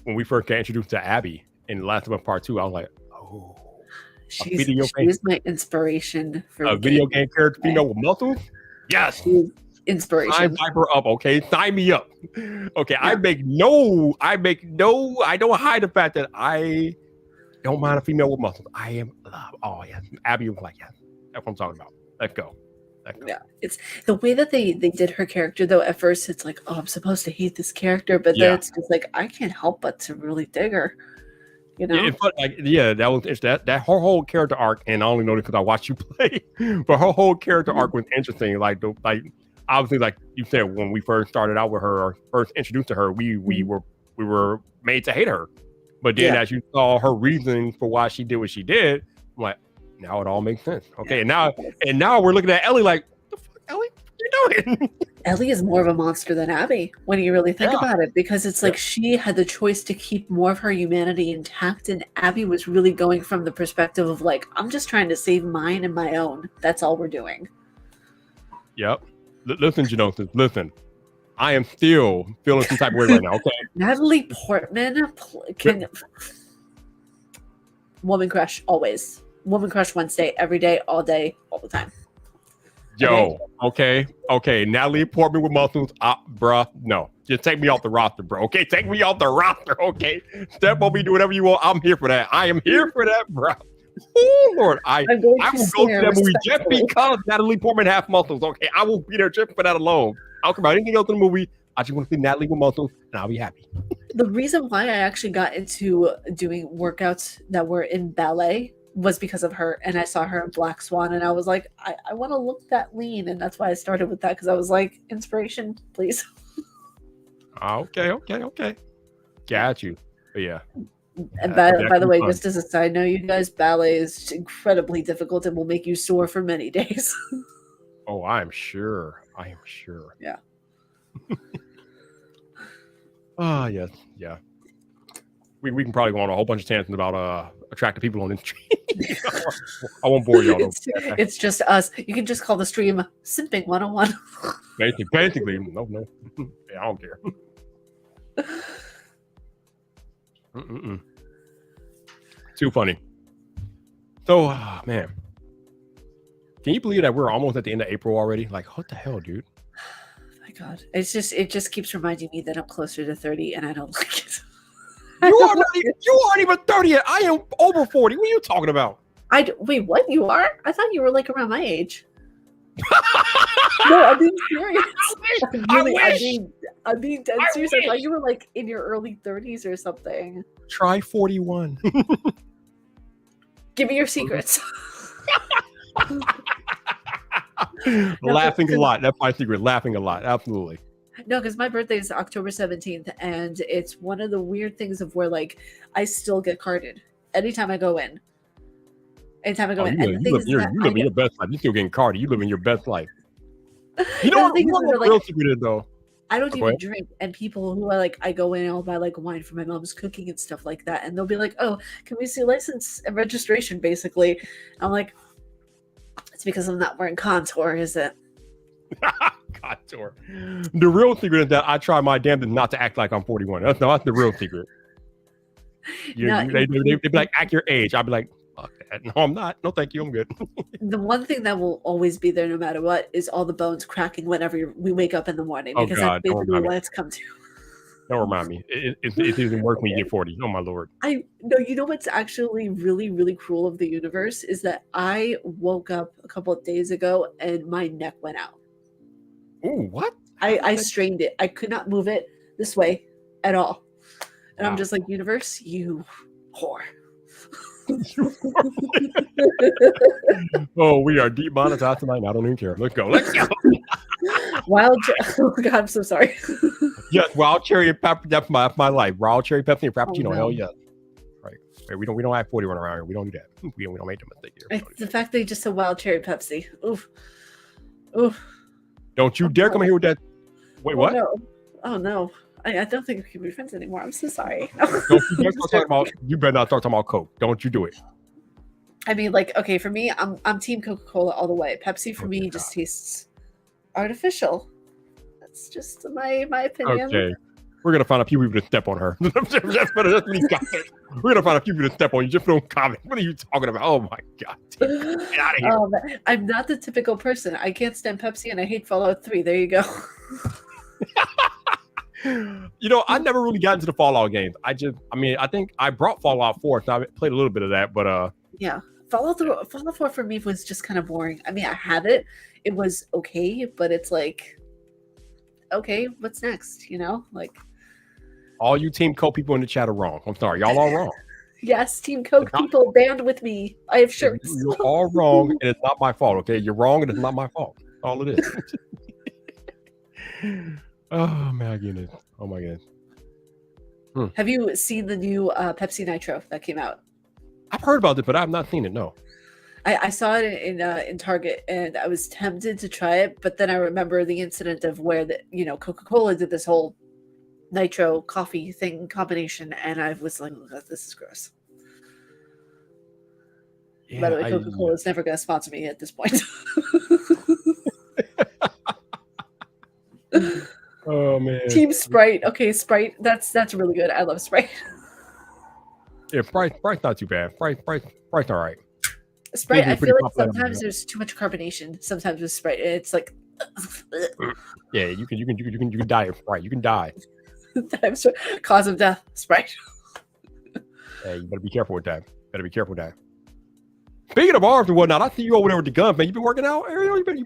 when we first got introduced to Abby in Last of Us Part 2, I was like, oh, she's my inspiration for a video game character, female with muscles. Yes, she's inspiration. Sign her up, okay? Sign me up. Okay, yeah. I don't hide the fact that I don't mind a female with muscles. I am. Oh yeah, Abby was like, yeah, that's what I'm talking about. Let's go. Yeah, it's the way that they did her character though. At first it's like, oh, I'm supposed to hate this character, but then it's just like I can't help but to really dig her. That her whole character arc, and I only know this because I watched you play, but her whole character arc was interesting. Obviously, like you said, when we first started out with her, or first introduced to her, we were made to hate her. But then as you saw her reasoning for why she did what she did, I'm like, now it all makes sense. Okay, and now we're looking at Ellie like, the fuck, Ellie, what are you doing? Ellie is more of a monster than Abby when you really think about it, because it's like she had the choice to keep more of her humanity intact, and Abby was really going from the perspective of like, I'm just trying to save mine and my own. That's all we're doing. Yep. Listen, Genosis, listen. I am still feeling some type of way right now, okay? Natalie Portman can... Woman crush, always. Woman crush Wednesday, every day, all day, all the time. Yo, okay. Natalie Portman with muscles, bruh, no. Just take me off the roster, bro, okay? Take me off the roster, okay? Step on me, do whatever you want. I'm here for that. I am here for that, bro. Oh, Lord. I will go to that movie just because Natalie Portman has muscles, okay? I will be there just for that alone. I don't care about anything else in the movie. I just want to see Natalie with muscles, and I'll be happy. The reason why I actually got into doing workouts that were in ballet was because of her, and I saw her in Black Swan, and I was like, I want to look that lean, and that's why I started with that, because I was like, inspiration, please. Okay. Got you. But yeah. And by the way, just as a side note, you guys, ballet is incredibly difficult and will make you sore for many days. Oh, I am sure. Yeah. Yes. Yeah. We can probably go on a whole bunch of tangents about attractive people on the street. I won't bore y'all. It's just us. You can just call the stream Simping 101. Basically, no. Yeah, I don't care. Mm-mm-mm. Too funny. So, man, can you believe that we're almost at the end of April already? Like, what the hell, dude? My God, it just keeps reminding me that I'm closer to 30, and I don't like it. You aren't even 30 yet. I am over 40. What are you talking about? Wait, what? You are? I thought you were like around my age. No, I'm being serious. I'm being dead serious. I thought you were like in your early 30s or something. Try 41. Give me your secrets. Laughing a lot. That's my secret. Laughing a lot. Absolutely. No, because my birthday is October 17th, and it's one of the weird things of where like I still get carded anytime I go in. Anytime I go in. You live in your best life. You're still getting carded. You live in your best life. You know what the real secret is, though? I don't even drink, and people who are like, I go in and I'll buy like wine for my mom's cooking and stuff like that, and they'll be like, "Oh, can we see license and registration?" Basically, I'm like, it's because I'm not wearing Contour, is it? Contour. The real secret is that I try my damnedest not to act like I'm 41. That's the real secret. They be like, act your age. I'll be like, fuck that. No, I'm not. No, thank you. I'm good. The one thing that will always be there no matter what is all the bones cracking whenever we wake up in the morning, because that's basically what it's come to. Don't remind me. It isn't work when you get 40. Oh my Lord. You know what's actually really, really cruel of the universe is that I woke up a couple of days ago and my neck went out. Ooh, what? I strained it. I could not move it this way at all. And wow. I'm just like, universe, you whore. Oh, we are demonetized tonight. I don't even care. Let's go. Oh God, I'm so sorry. Yes, wild cherry and pepper. That's my life. Wild cherry, Pepsi, and Frappuccino. Oh, no. Hell yeah. Right. We don't have 41 around here. We don't do that. We don't make the mistake here. The fact they just said wild cherry Pepsi. Oof. Oof. Don't you dare come here with that. Wait, what? No. Oh no. I don't think we can be friends anymore. I'm so sorry. Don't you dare start talking about. You better not start talking about Coke. Don't you do it. I mean, like, okay, for me, I'm team Coca-Cola all the way. Pepsi for me just tastes artificial. That's just my opinion. Okay. We're gonna find a few people to step on her. That's what he got. We're gonna find a few people to step on you. Just don't comment. What are you talking about? Oh my God. Get out of here. I'm not the typical person. I can't stand Pepsi and I hate Fallout 3. There you go. You know, I never really got into the Fallout games. I think I brought Fallout 4, so I played a little bit of that, but yeah. Fallout 4 for me was just kind of boring. I mean, I had it. It was okay, but it's like, okay, what's next? You know, like. All you Team Coke people in the chat are wrong. I'm sorry. Y'all are wrong. Yes, Team Coke people, band with me. I have shirts. You're all wrong, and it's not my fault, okay? You're wrong, and it's not my fault. All it is. Oh, my goodness. Oh, my goodness. Have you seen the new Pepsi Nitro that came out? I've heard about it, but I've not seen it, no. I saw it in Target, and I was tempted to try it, but then I remember the incident of where Coca-Cola did this whole nitro coffee thing combination, and I was like, oh, this is gross. Yeah, by the way, Coca-Cola is never going to sponsor me at this point. Oh man, Team Sprite. Okay, Sprite. That's really good. I love Sprite. Yeah, Sprite's not too bad. Sprite's all right. Sprite, I feel like sometimes there's too much carbonation. Sometimes with Sprite, it's like. Yeah, you can die in Sprite. You can die. Cause of death, Sprite. Hey, you better be careful with that. Speaking of arms and whatnot, I see you over there with the guns, man. You been working out, Ariel? You been in the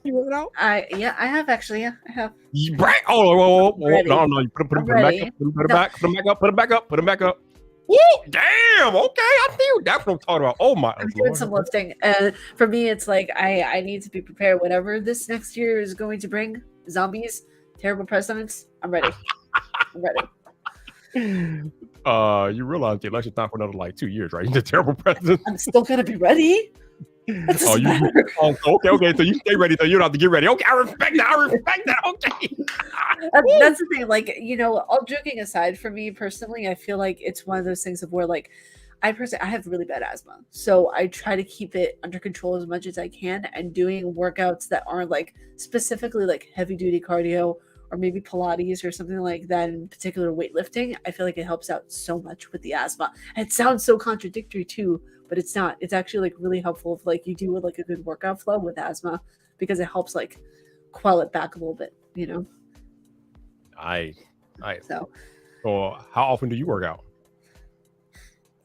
gym working out? I have actually. Yeah, I have. You brag. Oh, no! You put them back up. Put them back up. Woo! Damn. Okay, I see you. That's what I'm talking about. Oh my! I'm doing some lifting, and for me, it's like I need to be prepared. Whatever this next year is going to bring, zombies, terrible presidents. I'm ready. I'm ready. You realize the election's not for another 2 years, right? You're the terrible president. I'm still gonna be ready. Okay. So you stay ready, so you don't have to get ready. Okay, I respect that. Okay. That's the thing. Like, all joking aside, for me personally, I feel like it's one of those things of where, like, I personally I have really bad asthma, so I try to keep it under control as much as I can, and doing workouts that aren't like specifically like heavy duty cardio or maybe Pilates or something like that, in particular weightlifting. I feel like it helps out so much with the asthma. And it sounds so contradictory too, but it's not. It's actually like really helpful if like you do like a good workout flow with asthma, because it helps like quell it back a little bit, you know. I So So how often do you work out?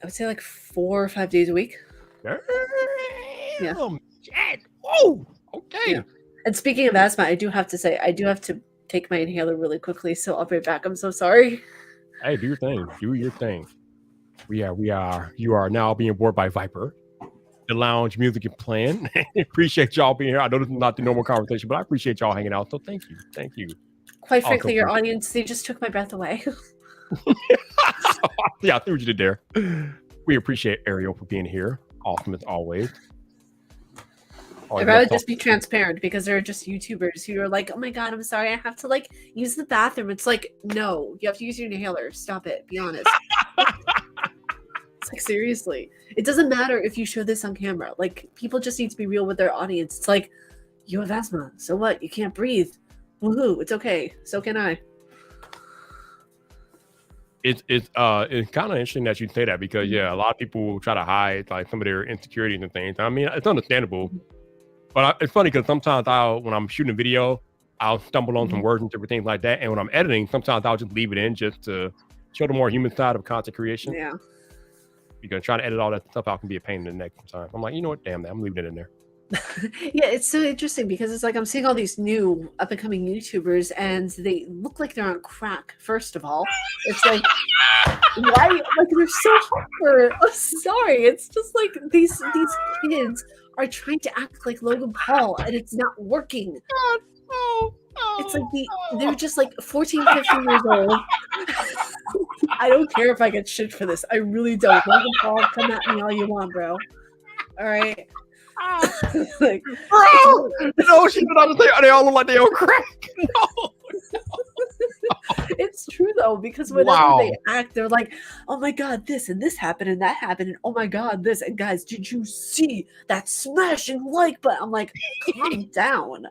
I would say like 4 or 5 days a week. Damn, shit. Oh, okay. Yeah. And speaking of asthma, I do have to say I do have to take my inhaler really quickly, so I'll be right back. I'm so sorry. Hey, do your thing. Do your thing. You are now being bored by Viper. The lounge music is playing. Appreciate y'all being here. I know this is not the normal conversation, but I appreciate y'all hanging out. So thank you. Thank you. Quite frankly, your audience, they just took my breath away. Yeah, I see what you did there. We appreciate Ariel for being here. Awesome as always. I'd rather just be transparent, because there are just YouTubers who are like, oh my God, I'm sorry, I have to like use the bathroom. It's like, no, you have to use your inhaler. Stop it. Be honest. It's like, seriously. It doesn't matter if you show this on camera. Like, people just need to be real with their audience. It's like, you have asthma. So what? You can't breathe. Woohoo. It's okay. So can I. It's kind of interesting that you say that, because yeah, a lot of people try to hide like some of their insecurities and things. I mean, it's understandable, but it's funny because sometimes when I'm shooting a video, I'll stumble on some words and different things like that, and when I'm editing, sometimes I'll just leave it in just to show the more human side of content creation. Yeah. Because trying to edit all that stuff out can be a pain in the neck sometimes. I'm like, you know what? Damn that, I'm leaving it in there. Yeah, it's so interesting because it's like I'm seeing all these new up and coming YouTubers, and they look like they're on crack. First of all, it's like, why? Like, they're so hyper. I'm sorry. It's just like these kids are trying to act like Logan Paul, and it's not working. It's like they're just like 14, 15 years old. I don't care if I get shit for this. I really don't. Logan Paul, come at me all you want, bro. All right. Like, bro, no, she did not say they all look like they on crack. No. It's true though, because whenever they act, they're like, oh my God, this and this happened and that happened, and oh my God, this, and guys, did you see that smashing like button? I'm like, calm down.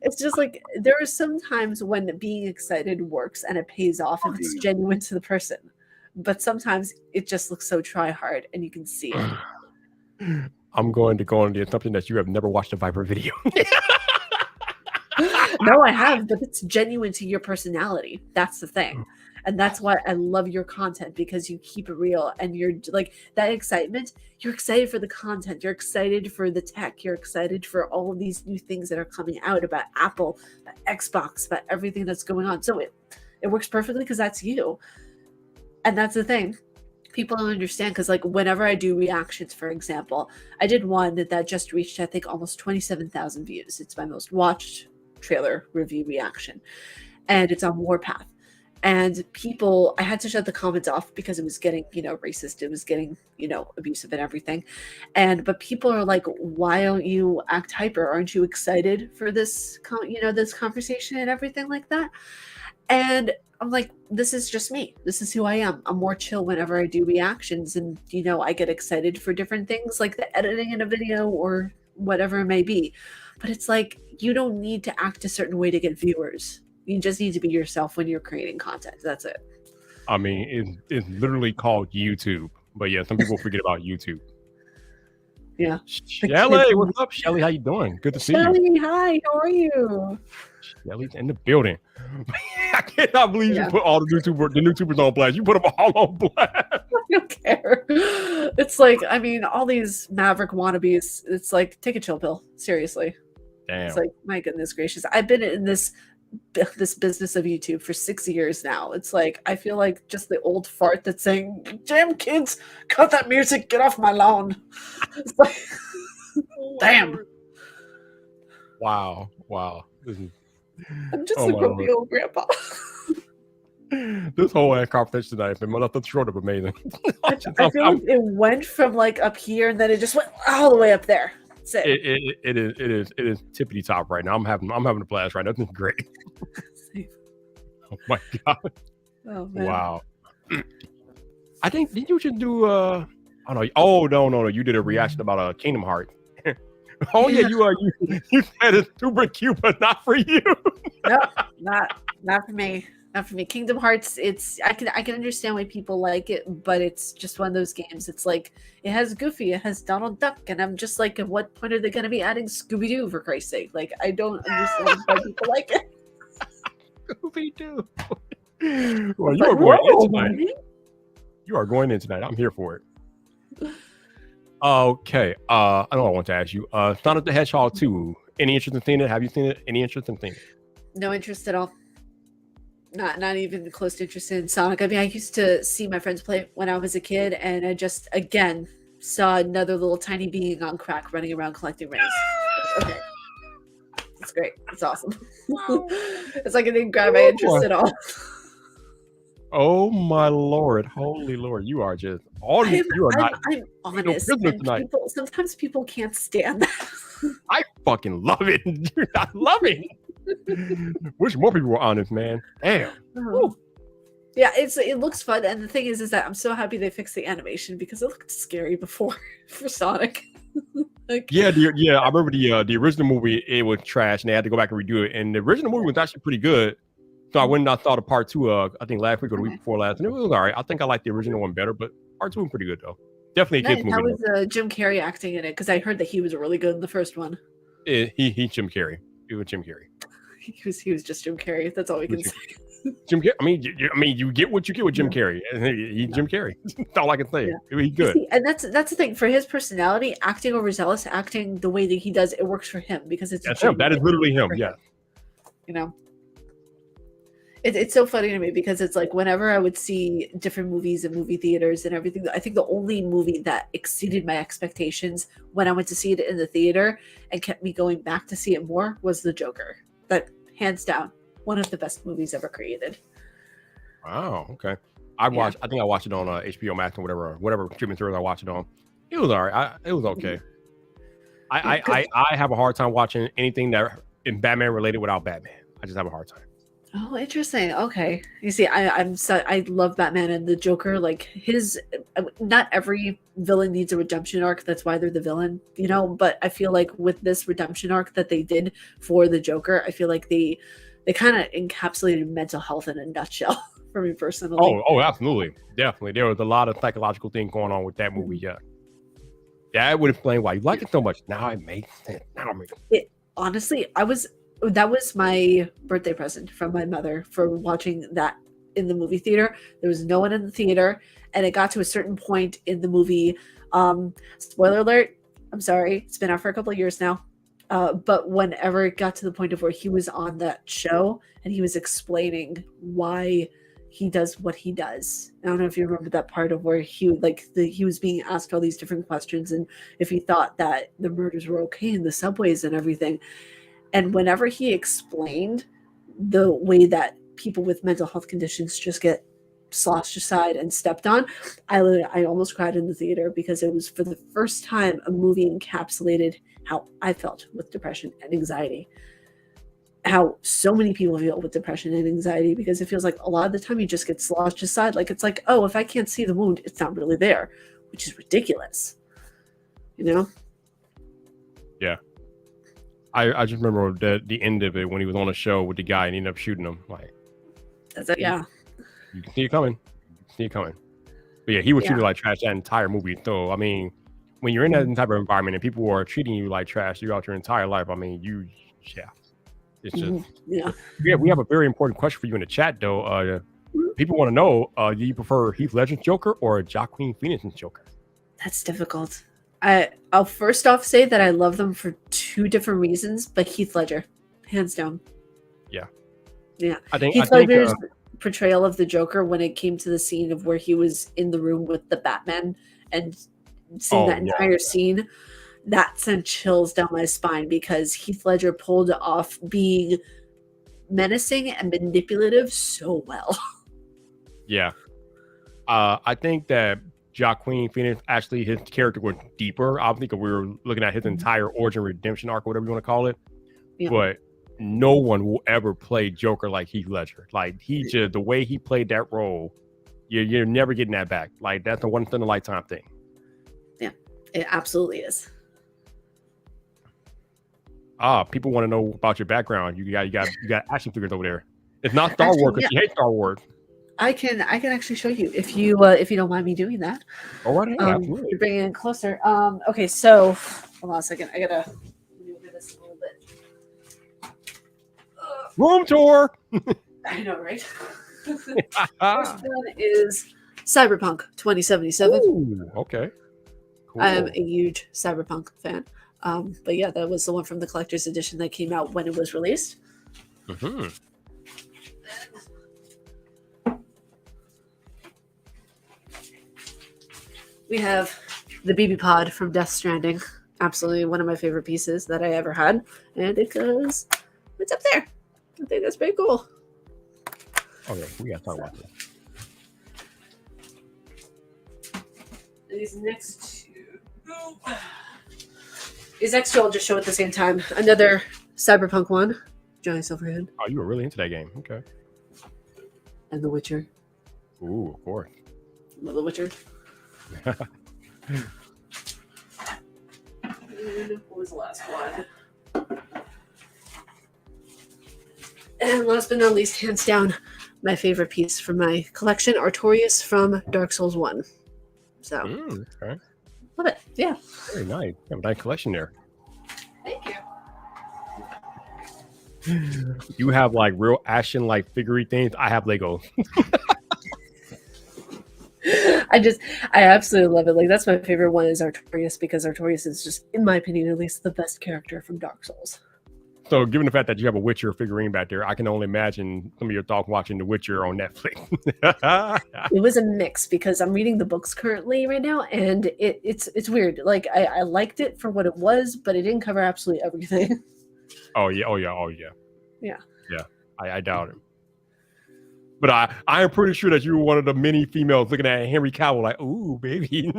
It's just like, there are some times when being excited works and it pays off if it's genuine to the person, but sometimes it just looks so try hard and you can see it. I'm going to go on the assumption that you have never watched a Viper video. No, I have, but it's genuine to your personality. That's the thing. And that's why I love your content, because you keep it real, and you're like, that excitement, you're excited for the content, you're excited for the tech, you're excited for all of these new things that are coming out about Apple, about Xbox, about everything that's going on. So it works perfectly because that's you. And that's the thing. People don't understand, because like whenever I do reactions, for example, I did one that just reached, I think, almost 27,000 views. It's my most watched trailer review reaction, and it's on Warpath. And people, I had to shut the comments off because it was getting, racist. It was getting, abusive and everything. But people are like, why don't you act hyper? Aren't you excited for this, this conversation and everything like that? And I'm like, this is just me. This is who I am. I'm more chill whenever I do reactions. And, I get excited for different things like the editing in a video or whatever it may be. But it's like, you don't need to act a certain way to get viewers. You just need to be yourself when you're creating content. That's it. I mean, it's literally called YouTube. But yeah, some people forget about YouTube. Yeah. Shelly, what's up, Shelly? How you doing? Good to see you. Shelly, hi. How are you? Shelly's in the building. I cannot believe you put all the YouTubers on blast. You put them all on blast. I don't care. It's like, I mean, all these Maverick wannabes, it's like, take a chill pill. Seriously. Damn. It's like, my goodness gracious. I've been in this business of YouTube for 6 years now. It's like, I feel like just the old fart that's saying, damn kids, cut that music, get off my lawn. It's like, damn. Wow. I'm just a grumpy old grandpa. This whole conversation tonight has been nothing short of amazing. I feel like it went from like up here and then it just went all the way up there. It is tippity top right now. I'm having a blast right now. This is great. Oh my God. Oh, man. Wow. I think did you just do I don't know. Oh no, you did a reaction about Kingdom Hearts. Oh yeah, you said it's super cute, but not for you. No, not for me. Not for me. Kingdom Hearts, I can understand why people like it, but it's just one of those games. It's like it has Goofy, it has Donald Duck, and I'm just like, at what point are they gonna be adding Scooby Doo for Christ's sake? Like, I don't understand why people like it. Scooby Doo. Well, you are going in tonight. You are going in tonight. I'm here for it. Okay. I know I want to ask you. Sonic the Hedgehog 2. Any interest in seeing it? Have you seen it? Any interest in seeing it? No interest at all. Not even close to interested in Sonic. I mean, I used to see my friends play when I was a kid, and I just again saw another little tiny being on crack running around collecting rings. Okay, it's great. It's awesome. It's like it didn't grab my interest at all. Oh my Lord, holy Lord! You are just all you are not. I'm honest. And sometimes people can't stand that. I fucking love it. I love it. Wish more people were honest, man. Damn. Yeah, it looks fun, and the thing is that I'm so happy they fixed the animation because it looked scary before for Sonic. Like, I remember the original movie. It was trash, and they had to go back and redo it. And the original movie was actually pretty good. So I went and I saw the part 2. I think last week or the week before last, and it was all right. I think I liked the original one better, but part 2 was pretty good though. Definitely a kids movie. That was Jim Carrey acting in it because I heard that he was really good in the first one. He's Jim Carrey. He was Jim Carrey. He was just Jim Carrey. That's all we can say. Jim Carrey. I mean, you get what you get with Jim Carrey. He's Jim Carrey. That's all I can say. Yeah. He's good. See, and that's the thing for his personality, acting overzealous, acting the way that he does, it works for him because that's him. That is literally him. Yeah. You know, it's so funny to me because it's like whenever I would see different movies in movie theaters and everything, I think the only movie that exceeded my expectations when I went to see it in the theater and kept me going back to see it more was The Joker. That hands down, one of the best movies ever created. Wow. Okay. I think I watched it on HBO Max or whatever streaming service I watched it on. It was all right. It was okay. I have a hard time watching anything that in Batman related without Batman. I just have a hard time. Oh, interesting. Okay. You see, I love Batman and the Joker. Like not every villain needs a redemption arc. That's why they're the villain, you know. But I feel like with this redemption arc that they did for the Joker, I feel like they kind of encapsulated mental health in a nutshell for me personally. Oh, absolutely, definitely. There was a lot of psychological things going on with that movie. Yeah, that would explain why you like it so much. Now it makes sense. Honestly, that was my birthday present from my mother for watching that in the movie theater. There was no one in the theater, and it got to a certain point in the movie. Spoiler alert, I'm sorry, it's been out for a couple of years now. But whenever it got to the point of where he was on that show and he was explaining why he does what he does. I don't know if you remember that part of where he was being asked all these different questions and if he thought that the murders were okay in the subways and everything. And whenever he explained the way that people with mental health conditions just get sloshed aside and stepped on, I almost cried in the theater because it was for the first time a movie encapsulated how I felt with depression and anxiety. How so many people feel with depression and anxiety because it feels like a lot of the time you just get sloshed aside. Like it's like, oh, if I can't see the wound, it's not really there, which is ridiculous. You know? Yeah. I just remember the end of it when he was on a show with the guy and he ended up shooting him. Like, that's it. Yeah. You can see it coming. But yeah, he was treated like trash that entire movie. So, I mean, when you're in that type of environment and people are treating you like trash throughout your entire life, I mean, it's just, we have a very important question for you in the chat, though. People want to know, do you prefer Heath Ledger's Joker or Joaquin Phoenix's Joker? That's difficult. I'll first off say that I love them for two different reasons, but Heath Ledger, hands down. Yeah. I think Heath Ledger's portrayal of the Joker when it came to the scene of where he was in the room with the Batman and seeing that entire scene, that sent chills down my spine because Heath Ledger pulled off being menacing and manipulative so well. Yeah. I think that Joaquin Phoenix, actually, his character was deeper. I think we were looking at his entire origin redemption arc, or whatever you want to call it. Yeah. But no one will ever play Joker like Heath Ledger. Like, the way he played that role you're never getting that back. Like that's a once in a lifetime thing. Yeah, it absolutely is. People want to know about your background. You got action figures over there. It's not Star Wars because you hate Star Wars. I can actually show you if you don't mind me doing that. Oh, right ahead, absolutely. You're bringing it in closer. Okay, so hold on a second. I gotta maneuver this a little bit. Room tour. I know, right? First one is Cyberpunk 2077. Ooh, okay. Cool. I am a huge Cyberpunk fan. But yeah, that was the one from the collector's edition that came out when it was released. Mm-hmm. We have the BB Pod from Death Stranding. Absolutely one of my favorite pieces that I ever had. And it's up there. I think that's pretty cool. Okay, we gotta talk about this. These next two I'll just show at the same time. Another Cyberpunk one, Johnny Silverhand. Oh, you were really into that game. Okay. And The Witcher. Ooh, of course. Love The Witcher. And what was the last one? And last but not least, hands down, my favorite piece from my collection, Artorias from Dark Souls 1. So, okay. Love it. Yeah. Very nice. You have a nice collection there. Thank you. You have like real action, like figurine things. I have Legos. I absolutely love it. Like that's my favorite one is Artorias because Artorias is just, in my opinion, at least the best character from Dark Souls. So, given the fact that you have a Witcher figurine back there, I can only imagine some of your thoughts watching The Witcher on Netflix. It was a mix because I'm reading the books currently right now, and it's weird. Like I liked it for what it was, but it didn't cover absolutely everything. Oh yeah. Yeah. I doubt it. But I am pretty sure that you were one of the many females looking at Henry Cavill like, ooh, baby.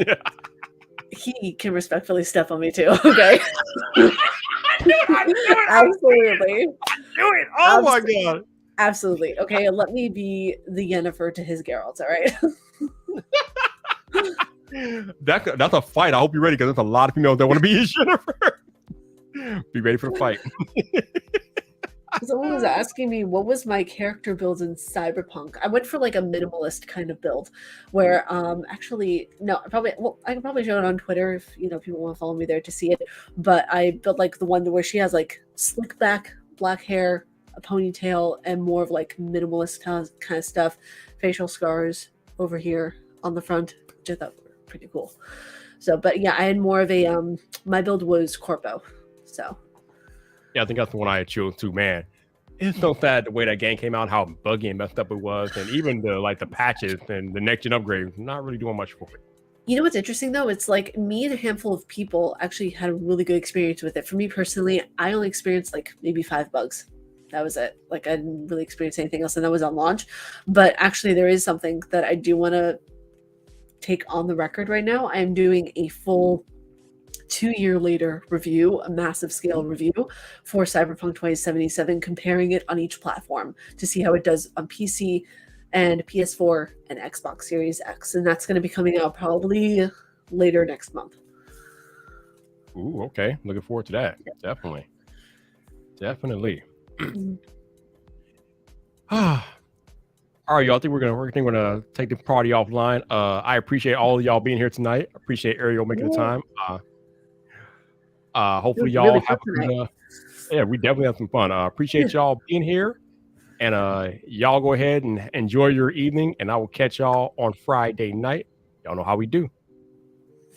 He can respectfully step on me too. Okay. I knew it. Absolutely. I knew it. Oh my god. Absolutely. Okay, let me be the Yennefer to his Geralt, all right? That's a fight. I hope you're ready because there's a lot of females that want to be his Yennefer. Be ready for the fight. Someone was asking me what was my character build in Cyberpunk. I went for like a minimalist kind of build where actually no, I can probably show it on Twitter if people want to follow me there to see it. But I built like the one where she has like slick back, black hair, a ponytail, and more of like minimalist kind of stuff, facial scars over here on the front, which I thought were pretty cool. So, but yeah, I had more of a my build was Corpo. So yeah, I think that's the one I chose too, man. It's so sad the way that game came out, how buggy and messed up it was, and even the patches and the next gen upgrades, not really doing much for it. You know what's interesting though? It's like me and a handful of people actually had a really good experience with it. For me personally, I only experienced like maybe 5 bugs. That was it. Like I didn't really experience anything else, and that was on launch. But actually, there is something that I do want to take on the record right now. I am doing a full 2-year later review, a massive scale review for Cyberpunk 2077, comparing it on each platform to see how it does on PC and PS4 and Xbox Series X. And that's going to be coming out probably later next month. Ooh, okay. Looking forward to that. Yeah. Definitely. All right, y'all. I think we're gonna take the party offline. I appreciate all of y'all being here tonight. I appreciate Ariel making the time. Hopefully y'all really have we definitely have some fun. Appreciate y'all being here, and y'all go ahead and enjoy your evening. And I will catch y'all on Friday night. Y'all know how we do.